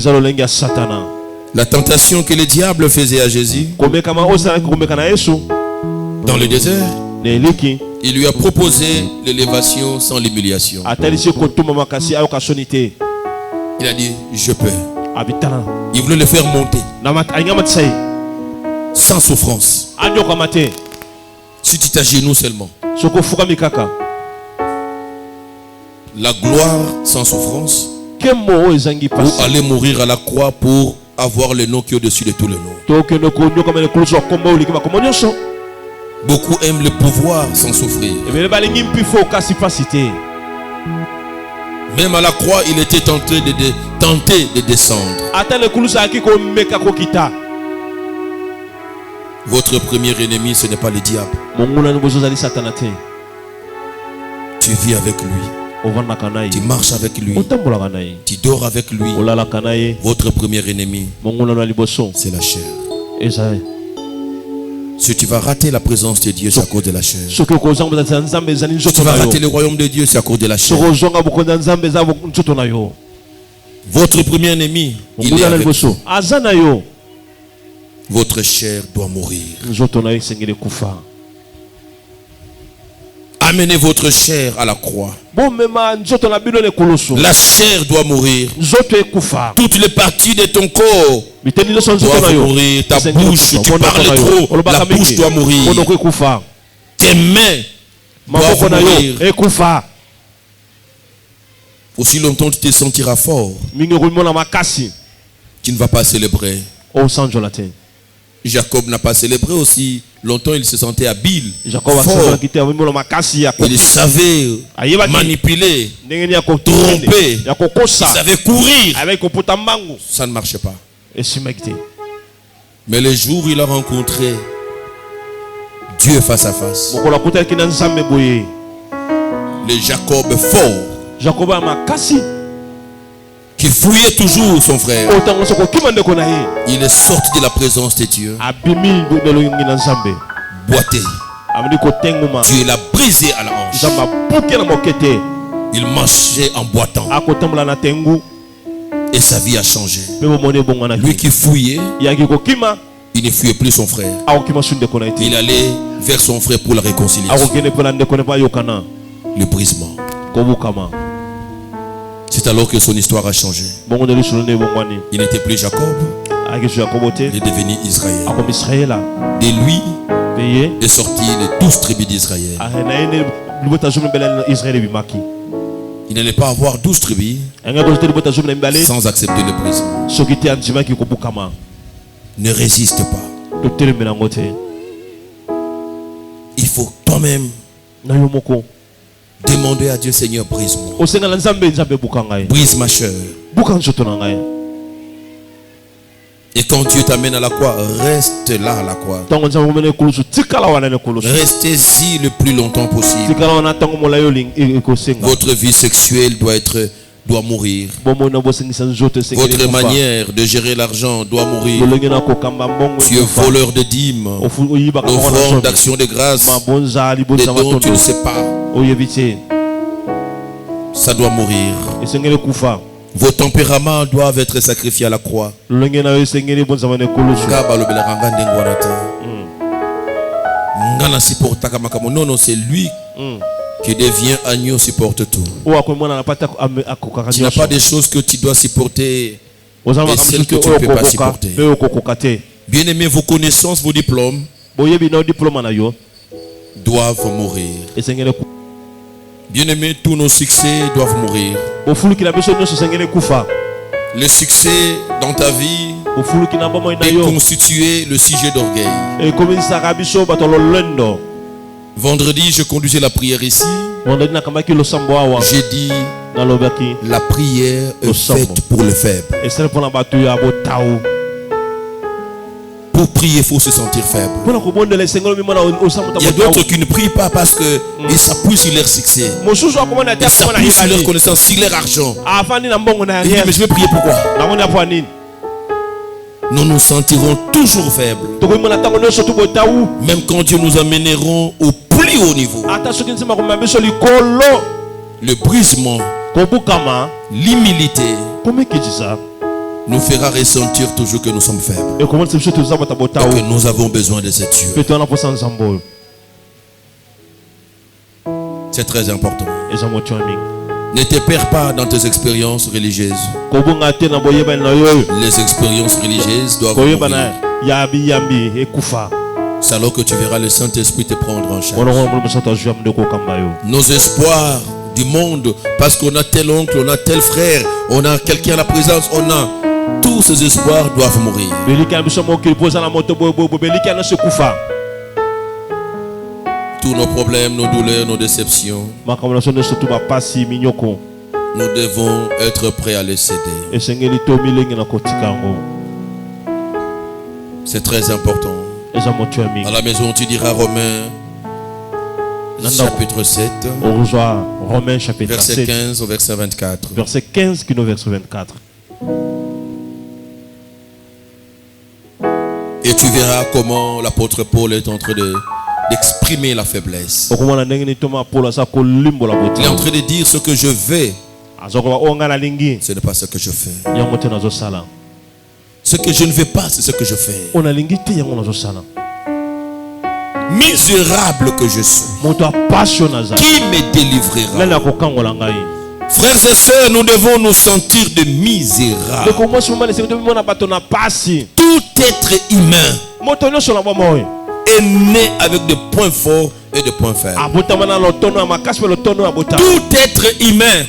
La tentation que le diable faisait à Jésus dans le désert, il lui a proposé l'élévation sans l'humiliation. Il a dit, je peux. Il voulait le faire monter sans souffrance. Si tu t'agenouilles seulement. La gloire sans souffrance, ou aller mourir à la croix pour avoir le nom qui est au-dessus de tout le nom. Beaucoup aiment le pouvoir sans souffrir. Même à la croix, il était tenté de descendre. Votre premier ennemi, ce n'est pas le diable. Tu vis avec lui. Tu marches avec lui. Tu dors avec lui. Votre premier ennemi, c'est la chair. Si tu vas rater la présence de Dieu, c'est à cause de la chair. Si tu vas rater le royaume de Dieu, c'est à cause de la chair. Votre premier ennemi, il est avec vous. Votre chair doit mourir. Amenez votre chair à la croix. La chair doit mourir. Toutes les parties de ton corps doivent mourir. Ta bouche, tu parles trop, la bouche doit mourir. Tes mains doivent mourir. Aussi longtemps tu te sentiras fort, Tu ne vas pas célébrer. Jacob n'a pas célébré aussi. Longtemps, il se sentait habile, fort. Il savait manipuler, tromper. Il savait courir. Ça ne marchait pas. Mais le jour où il a rencontré Dieu face à face, le Jacob fort, qui fouillait toujours son frère, il est sorti de la présence de Dieu, boité. Dieu l'a brisé à la hanche. Il marchait en boitant. Et sa vie a changé. Lui qui fouillait, il ne fouillait plus son frère. Il allait vers son frère pour la réconciliation. Le brisement. C'est alors que son histoire a changé. Il n'était plus Jacob. Il est devenu Israël. De lui est sorti les 12 tribus d'Israël. Il n'allait pas avoir 12 tribus sans accepter le brisement. Ne résiste pas. Il faut toi-même demander à Dieu, Seigneur, brise-moi. Brise ma chair. Et quand Dieu t'amène à la croix, reste là à la croix. Restez-y le plus longtemps possible. Votre vie sexuelle doit mourir. Votre manière de gérer l'argent doit mourir. Tu es voleur de dîmes, offrande d'action de grâce, des dons tu ne sais pas. Ça doit mourir. Vos tempéraments doivent être sacrifiés à la croix. Non, c'est lui qui devient agneau, supporte tout. Tu n'as pas des choses que tu dois supporter et celles que tu ne peux pas supporter. Bien aimé, vos connaissances, vos diplômes doivent mourir. Bien aimé, tous nos succès doivent mourir. Le succès dans ta vie est constitué le sujet d'orgueil. Vendredi, je conduisais la prière ici. J'ai dit, la prière est faite pour les faibles. Pour prier, il faut se sentir faible. Il y a d'autres qui ne prient pas parce qu'ils s'appuient sur leur succès. Ils s'appuient sur leur connaissance, sur leur argent. Ils disent, mais je vais prier pourquoi? Nous nous sentirons toujours faibles. Même quand Dieu nous amènerons au plus haut niveau. Le brisement, l'humilité nous fera ressentir toujours que nous sommes faibles. Et que nous avons besoin de cette Dieu. C'est très important. Ne te perds pas dans tes expériences religieuses. Les expériences religieuses doivent mourir. C'est alors que tu verras le Saint-Esprit te prendre en charge. Nos espoirs du monde, parce qu'on a tel oncle, on a tel frère, on a quelqu'un à la présence, on a... Tous ces espoirs doivent mourir. Tous nos problèmes, nos douleurs, nos déceptions, nous devons être prêts à les céder. C'est très important. À la maison, tu diras Romains chapitre 7, verset 15 au verset 24. Verset 15 qui nous verset 24. Et tu verras comment l'apôtre Paul est en train d'exprimer la faiblesse. Il est en train de dire ce que je vais. Ce n'est pas ce que je fais. Ce que je ne veux pas, c'est ce que je fais. Misérable que je suis, qui me délivrera? Frères et sœurs, nous devons nous sentir de misérables. Tout être humain est né avec des points forts et des points faibles. Tout être humain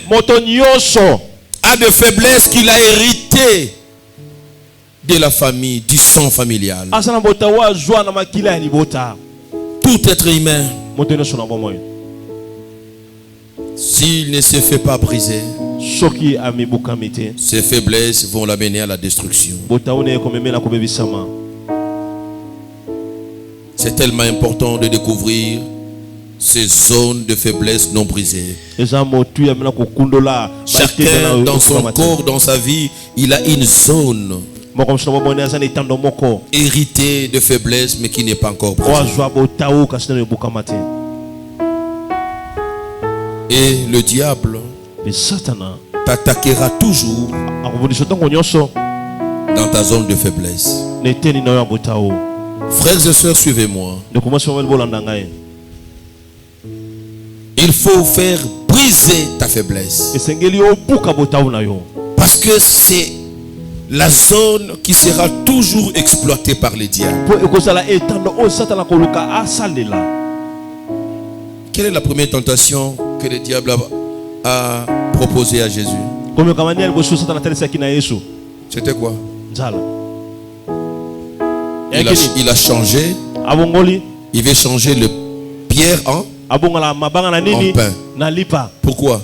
a des faiblesses qu'il a héritées de la famille, du sang familial. Tout être humain, s'il ne se fait pas briser, ses faiblesses vont l'amener à la destruction. C'est tellement important de découvrir ces zones de faiblesse non brisées. Chacun dans son corps, dans sa vie, il a une zone héritée de faiblesse mais qui n'est pas encore brisée. Et le diable t'attaquera toujours dans ta zone de faiblesse. Frères et sœurs, suivez-moi. Il faut faire briser ta faiblesse. Parce que c'est la zone qui sera toujours exploitée par les diables. Quelle est la première tentation que le diable a proposée à Jésus? C'était quoi? Il a changé. Il veut changer le pierre en pain. Pourquoi?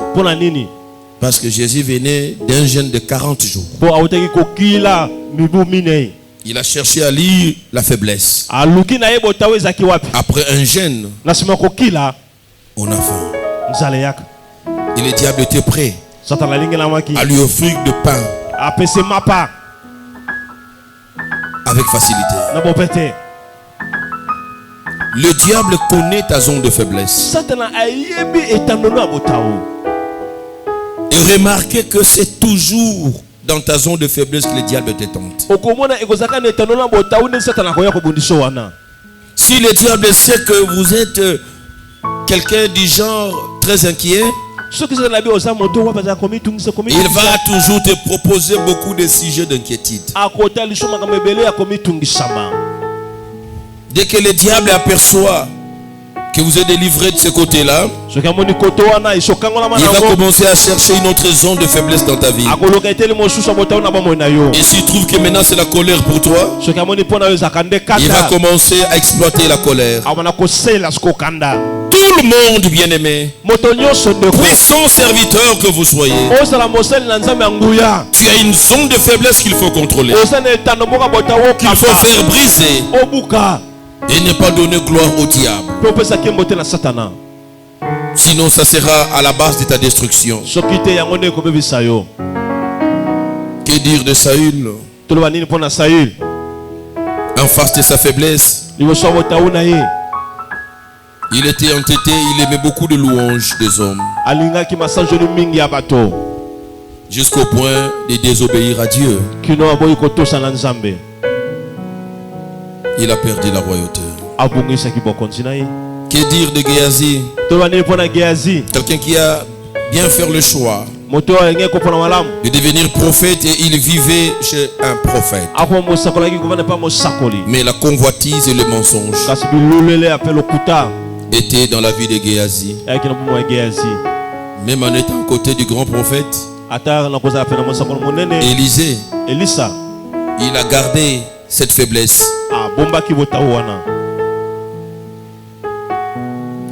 Parce que Jésus venait d'un jeûne de 40 jours. Il a cherché à lire la faiblesse. Après un jeûne, on a faim. Et le diable était prêt à lui offrir du pain avec facilité. Le diable connaît ta zone de faiblesse. Et remarquez que c'est toujours dans ta zone de faiblesse que le diable te tente. Si le diable sait que vous êtes quelqu'un du genre très inquiet, il va toujours te proposer beaucoup de sujets d'inquiétude. Dès que le diable aperçoit que vous êtes délivré de ce côté-là, il va commencer à chercher une autre zone de faiblesse dans ta vie. Et s'il trouve que maintenant c'est la colère pour toi, il va commencer à exploiter la colère. Tout le monde, bien-aimé, puissant serviteur que vous soyez, tu as une zone de faiblesse qu'il faut contrôler, qu'il faut faire briser et ne pas donner gloire au diable. Sinon ça sera à la base de ta destruction. Que dire de Saül? En face de sa faiblesse, il était entêté, il aimait beaucoup de louanges des hommes, jusqu'au point de désobéir à Dieu. Il a perdu la royauté. Que dire de Géasi? Quelqu'un qui a bien fait le choix de devenir prophète, et il vivait chez un prophète. Mais la convoitise et le mensonge étaient dans la vie de Géasi. Même en étant à côté du grand prophète Élisée, il a gardé cette faiblesse.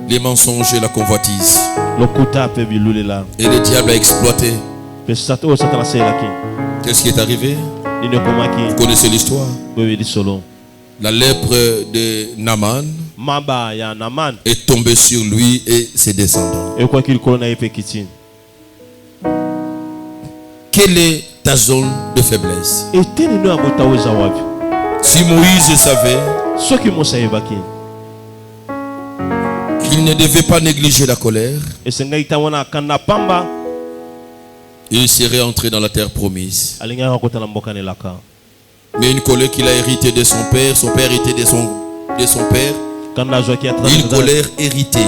Les mensonges et la convoitise. Et le diable a exploité. Qu'est-ce qui est arrivé? Vous connaissez l'histoire? La lèpre de Naaman est tombée sur lui et ses descendants. Quelle est ta zone de faiblesse? Si Moïse savait qu'il ne devait pas négliger la colère, il serait entré dans la terre promise. Mais une colère qu'il a héritée de son père hérité de son père, une colère héritée.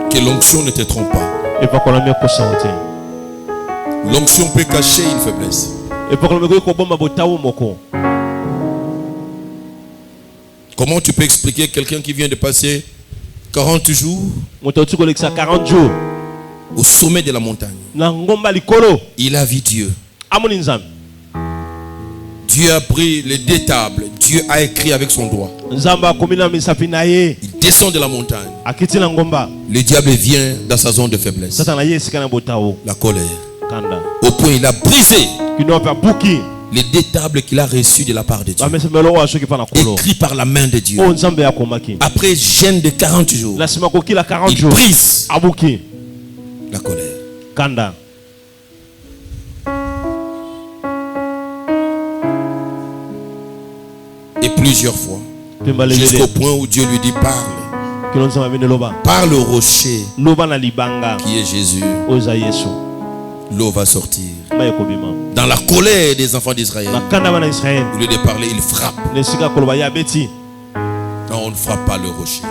Que l'onction ne te trompe pas. L'onction peut cacher une faiblesse. Comment tu peux expliquer quelqu'un qui vient de passer 40 jours au sommet de la montagne. Il a vu Dieu. Dieu a pris les deux tables. Dieu a écrit avec son doigt. Il descend de la montagne. Le diable vient dans sa zone de faiblesse. La colère. Au point il a brisé les deux tables qu'il a reçues de la part de Dieu. Écrit par la main de Dieu. Après jeûne de 40 jours. Il brise la colère. Et plusieurs fois, jusqu'au point où Dieu lui dit parle. Parle au rocher qui est Jésus. L'eau va sortir. Dans la colère des enfants d'Israël, au lieu de parler, il frappe. Non, on ne frappe pas le rocher.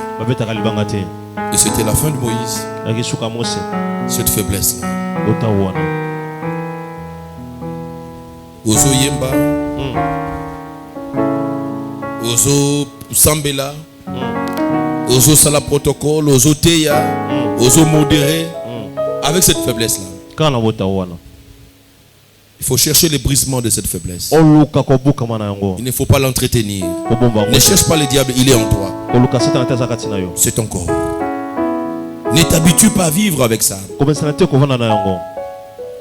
Et c'était la fin de Moïse. Cette faiblesse-là. Ozo Yemba, Ozo Sambela, Ozo Sala Protocole, Ozo Teya, Ozo Modéré. Avec cette faiblesse-là, il faut chercher le brisement de cette faiblesse. Il ne faut pas l'entretenir. Ne cherche pas le diable, il est en toi. C'est ton corps. Ne t'habitue pas à vivre avec ça.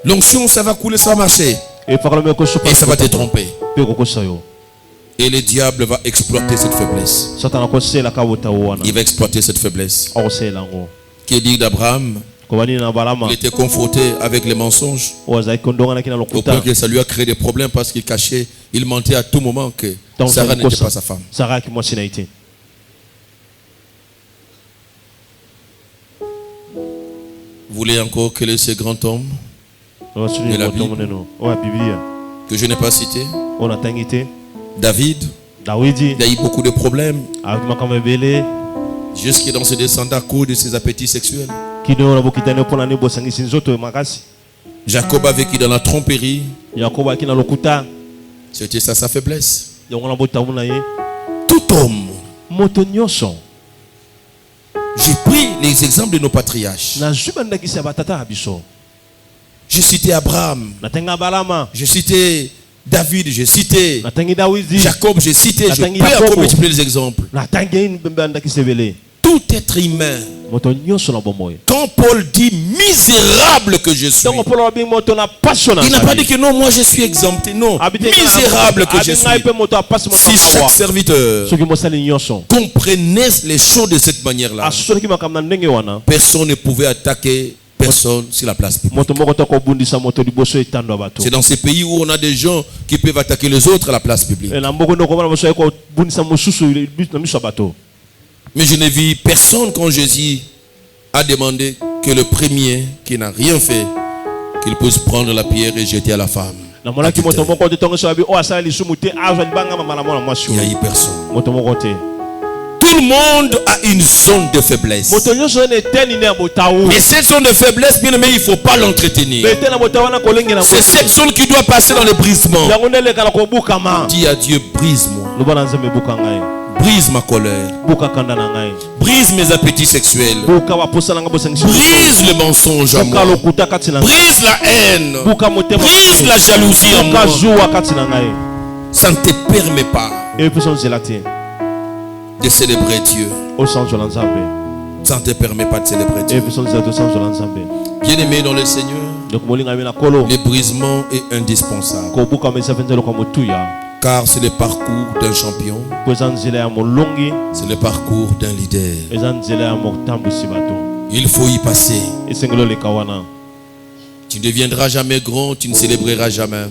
L'onction, ça va couler, ça va marcher. Et ça va te tromper. Et le diable va exploiter cette faiblesse. Il va exploiter cette faiblesse. Qui est dit d'Abraham? Il était confronté avec les mensonges. Au point que ça lui a créé des problèmes parce qu'il cachait, il mentait à tout moment que Sarah n'était pas sa femme. Vous voulez encore quel est ce grand homme de la Bible que je n'ai pas cité? David. Il a eu beaucoup de problèmes. Jusqu'à dans ses descendants à cause de ses appétits sexuels. Jacob a vécu dans la tromperie. C'était ça sa faiblesse. Tout homme. J'ai pris les exemples de nos patriarches. J'ai cité Abraham. J'ai cité David, j'ai cité Jacob, j'ai cité. Je peux encore multiplier les exemples. Tout être humain. Quand Paul dit misérable que je suis, il n'a pas dit que non, moi je suis exempté. Non, misérable que je suis. Si chaque serviteur comprenait les choses de cette manière-là, personne ne pouvait attaquer personne sur la place publique. C'est dans ces pays où on a des gens qui peuvent attaquer les autres à la place publique. Mais je n'ai vu personne quand Jésus a demandé que le premier qui n'a rien fait, qu'il puisse prendre la pierre et jeter à la femme. Il n'y a eu personne. Tout le monde a une zone de faiblesse. Mais cette zone de faiblesse, bien aimé, il ne faut pas l'entretenir. C'est cette zone qui doit passer dans le brisement. Dis à Dieu, brise-moi. Brise ma colère. Brise mes appétits sexuels. Brise le mensonge à moi. Brise la haine. Brise la jalousie en moi. Ça ne te permet pas de célébrer Dieu. Ça ne te permet pas de célébrer Dieu. Bien aimé dans le Seigneur, le brisement est indispensable. Car c'est le parcours d'un champion. C'est le parcours d'un leader. Il faut y passer. Tu ne deviendras jamais grand, tu ne célébreras jamais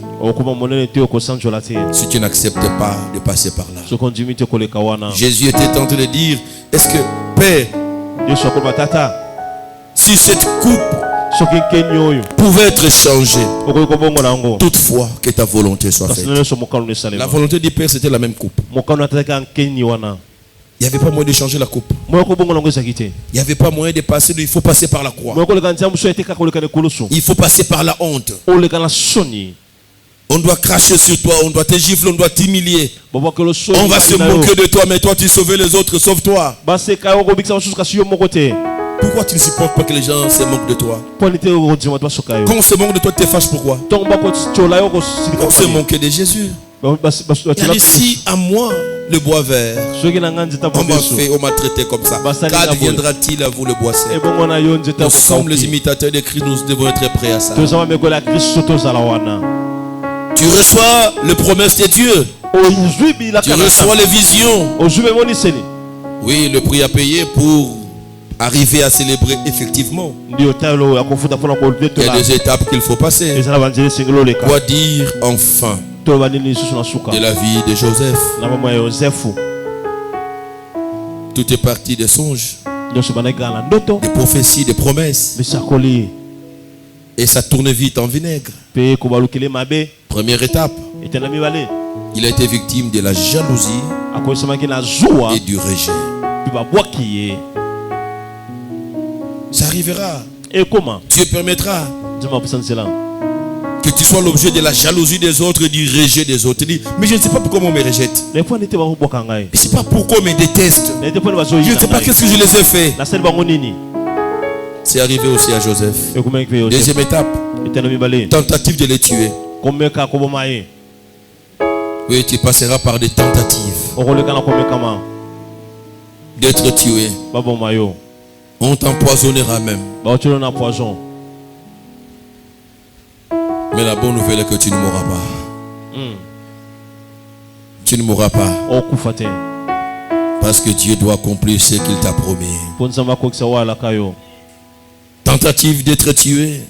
si tu n'acceptes pas de passer par là. Jésus était tenté de dire, est-ce que Père, si cette coupe pouvait être changée, toutefois que ta volonté soit faite. La volonté du Père, c'était la même coupe. Il n'y avait pas moyen de changer la coupe. Il n'y avait pas moyen de passer. Il faut passer par la croix. Il faut passer par la honte. On doit cracher sur toi, on doit te gifler, on doit t'humilier. On va se moquer de toi, mais toi tu sauves les autres, sauve-toi. Pour Pourquoi tu ne supportes pas que les gens se moquent de toi? Quand on se moque de toi, tu te fâches pourquoi? On se moque de Jésus. Et si à moi le bois vert, on m'a traité comme ça, qu'adviendra-t-il à vous le bois sec? Nous sommes les imitateurs de Christ, nous devons être prêts à ça. Tu reçois les promesses de Dieu. Tu reçois les visions. Oui, le prix à payer pour arriver à célébrer effectivement. Il y a des étapes qu'il faut passer. Quoi dire enfin de la vie de Joseph? Tout est parti des songes, des prophéties, des promesses. Et ça tourne vite en vinaigre. Première étape, il a été victime de la jalousie et du rejet. Ça arrivera. Et comment? Dieu permettra que tu sois l'objet de la jalousie des autres et du rejet des autres. Mais je ne sais pas pourquoi on me rejette. Je ne sais pas pourquoi on me déteste. Je ne sais pas qu'est-ce que je les ai fait. C'est arrivé aussi à Joseph. Deuxième étape, tentative de les tuer. Oui, tu passeras par des tentatives d'être tué. On t'empoisonnera même. Mais la bonne nouvelle est que tu ne mourras pas. Tu ne mourras pas. Parce que Dieu doit accomplir ce qu'il t'a promis. Tentative d'être tué.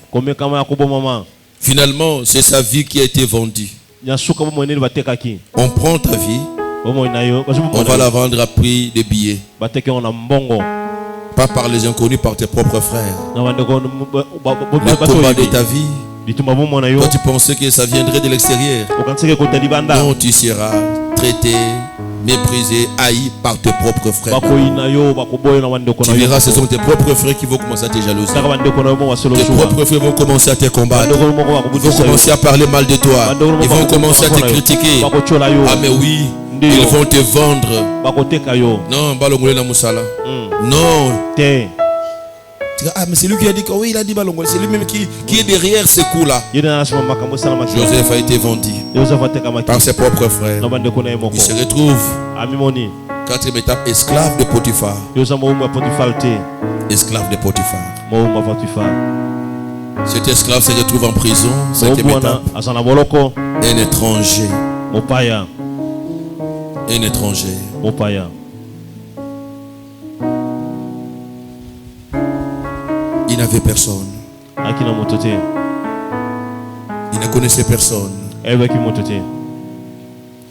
Finalement, c'est sa vie qui a été vendue. On prend ta vie. On va la vendre à prix de billets. Pas par les inconnus, par tes propres frères. Le combat de ta vie. Toi, tu pensais que ça viendrait de l'extérieur. Non, tu seras traité, méprisé, haï par tes propres frères. Tu verras, ce sont tes propres frères qui vont commencer à te jalouser. Tes propres frères vont commencer à te combattre. Ils vont commencer à parler mal de toi. Ils vont commencer à te critiquer. Ah mais oui, ils vont te vendre. Non, non. Ah mais c'est lui qui a dit que oui, il a dit Balongol. C'est lui-même qui est derrière ce coup-là. Joseph a été vendu par ses propres frères. Il se retrouve, quatrième étape, esclave de Potiphar. Esclave de Potiphar. Cet esclave se retrouve en prison. Cinquième étape, un étranger. Un étranger. Il n'avait personne. Il ne connaissait personne.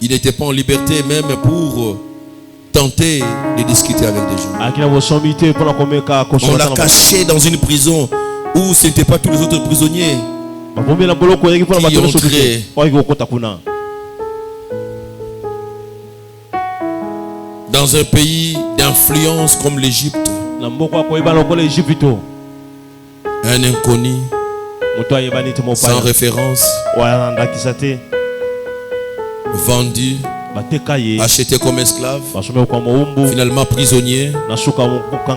Il n'était pas en liberté même pour tenter de discuter avec des gens. On l'a caché dans une prison où ce n'étaient pas tous les autres prisonniers qui entraient. Dans un pays d'influence comme l'Égypte, un inconnu sans référence, vendu, acheté comme esclave, finalement prisonnier.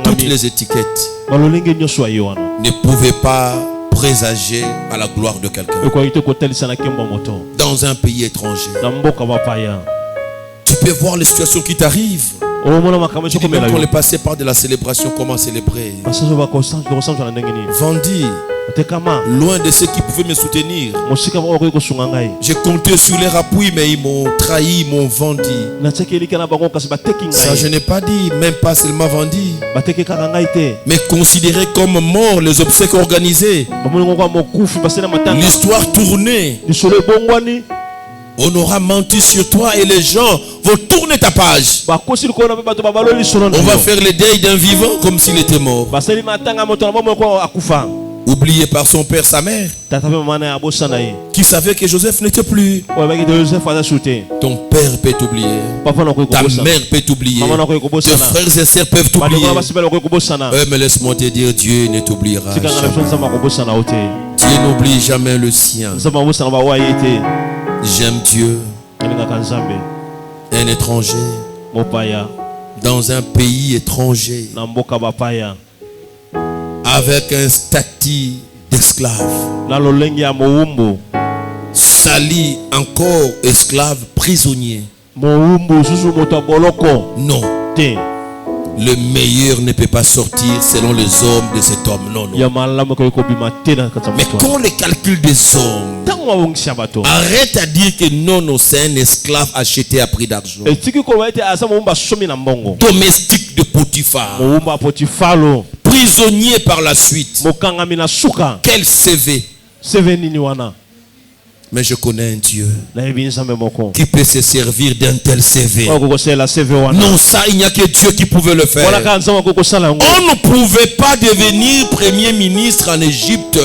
Toutes les étiquettes ne pouvaient pas présager à la gloire de quelqu'un. Dans un pays étranger, tu peux voir les situations qui t'arrivent. Tu dis même qu'on est passé par de la célébration, comment célébrer? Vendu, loin de ceux qui pouvaient me soutenir. J'ai compté sur leur appui, mais ils m'ont trahi, ils m'ont vendu. Ça, je n'ai pas dit, même pas seulement vendu, mais considéré comme mort, les obsèques organisées, l'histoire tournée. On aura menti sur toi et les gens vont tourner ta page. On va faire le deuil d'un vivant comme s'il était mort. Oublié par son père, sa mère, qui savait que Joseph n'était plus. Ton père peut t'oublier. Ta mère peut t'oublier. Tes frères et sœurs peuvent t'oublier. Mais laisse-moi te dire, Dieu ne t'oubliera jamais. Dieu n'oublie jamais le sien. J'aime Dieu. Un étranger dans un pays étranger. avec un statut d'esclave. Sali encore esclave prisonnier. Non. Le meilleur ne peut pas sortir selon les hommes de cet homme. Non, non. Mais quand les calculs des hommes, arrête à dire que non, c'est un esclave acheté à prix d'argent. Domestique de Potiphar. Prisonnier par la suite. Quel CV. Mais je connais un Dieu qui peut se servir d'un tel CV. Non, ça, il n'y a que Dieu qui pouvait le faire. On ne pouvait pas devenir premier ministre en Égypte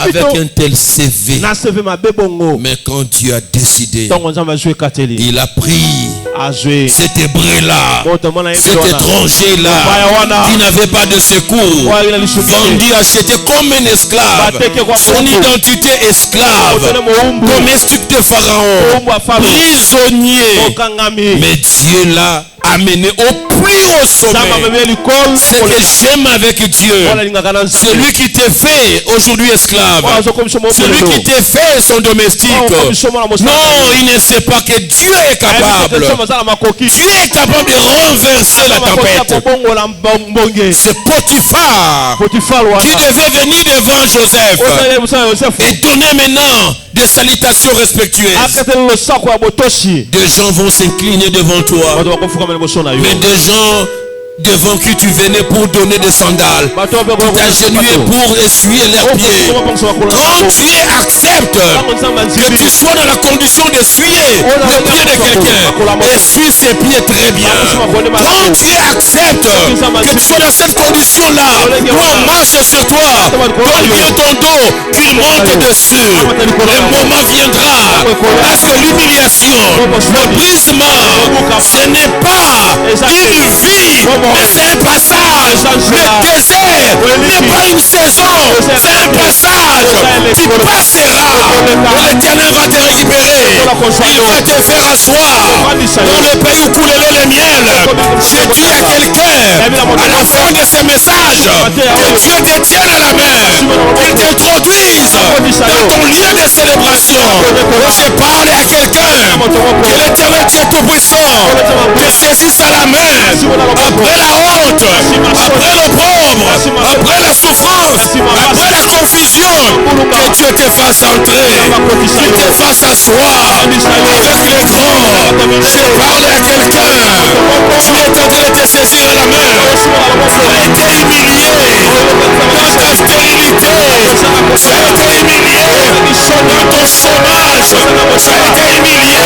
avec un tel CV. Mais quand Dieu a décidé, il a pris cet hébreu-là, cet étranger-là, qui n'avait pas de secours, vendu, acheté comme un esclave, son identité esclave, domestique de Pharaon, prisonnier. Mais Dieu l'a amené au plus haut sommet. Ce que j'aime avec Dieu, celui qui te fait aujourd'hui esclave, celui qui te fait son domestique. Non, il ne sait pas que Dieu est capable. Dieu est capable de renverser la tempête. C'est Potiphar qui devait venir devant Joseph et donner maintenant des salutations respectueuses. Des gens vont s'incliner devant toi. Mais des gens devant qui tu venais pour donner des sandales, t'agenouiller pour essuyer leurs pieds. Quand Dieu accepte que tu sois dans la condition d'essuyer les pieds de quelqu'un, essuie ses pieds très bien. Quand Dieu accepte que tu sois dans cette condition-là, toi marche sur toi, donne bien ton dos, qu'il monte dessus. Le moment viendra, parce que l'humiliation, le brisement, ce n'est pas une vie, mais c'est un passage. Le désert n'est pas une saison, c'est un passage. Tu passeras et l'Éternel va te récupérer. Il va te faire asseoir dans le pays où coule le miel. Je dis à quelqu'un à la fin de ce message que Dieu te tienne à la main, qu'il t'introduise dans ton lieu de célébration. Je parle à quelqu'un que l'Éternel Dieu Tout-Puissant te saisisse à la main après la honte, après l'opprobre, après la souffrance, après la confusion, que Dieu te fasse entrer, qu'il te fasse asseoir avec les grands. Je parle à quelqu'un, tu es en train de te saisir à la main, tu as été humilié dans ta stérilité, tu as été humilié dans ton chômage, tu as été humilié,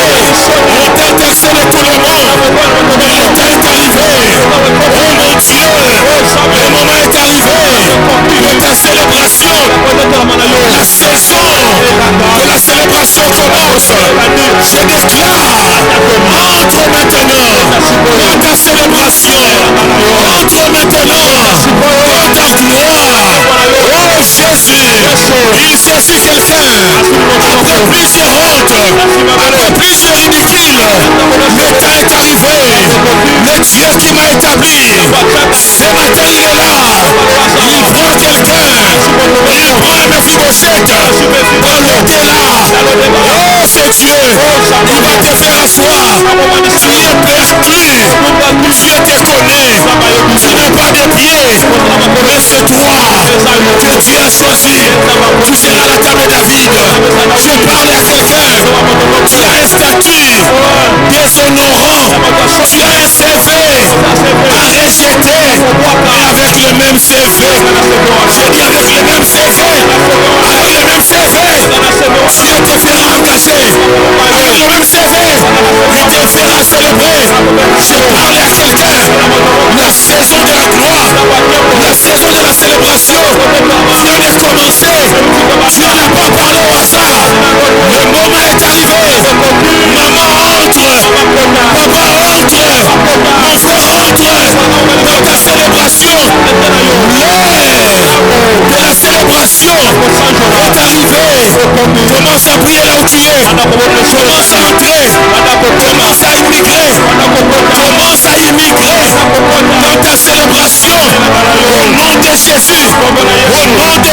on t'a intercellé tout le monde, mais le temps est arrivé. Oh mon Dieu, le moment est arrivé de ta célébration. La saison de la célébration commence. Je déclare, entre maintenant dans ta célébration, entre maintenant dans ta gloire. Oh Jésus, il saisit quelqu'un après plusieurs hontes, après plusieurs ridicules. Le temps est arrivé. Le Dieu qui m'a établi, ce matin il est là. Il voit quelqu'un. Il voit Mephibosheth dans l'au-delà. Oh c'est Dieu. Il va te faire asseoir. Tu es perdu. Tu étais collé. Tu n'as pas de pieds. Mais c'est toi que Dieu a choisi. Tu seras à la table de David. Je parle à quelqu'un. Tu as un statut déshonorant. Tu as un CV à rejeter. Et avec le même CV, j'ai dit avec le même CV, avec le même CV, Dieu te fera engager. Avec le même CV, il te fera célébrer. J'ai parlé à quelqu'un. La saison de la gloire, la saison de la célébration vient de commencer. Dieu n'a pas parlé au hasard. Le moment est arrivé. Maman entre, papa entre, mon frère entre dans ta célébration. L'heure de la célébration est arrivée. Commence à prier là où tu es. Commence à entrer. Commence à immigrer. Commence à immigrer dans ta célébration. Jésus. Au nom de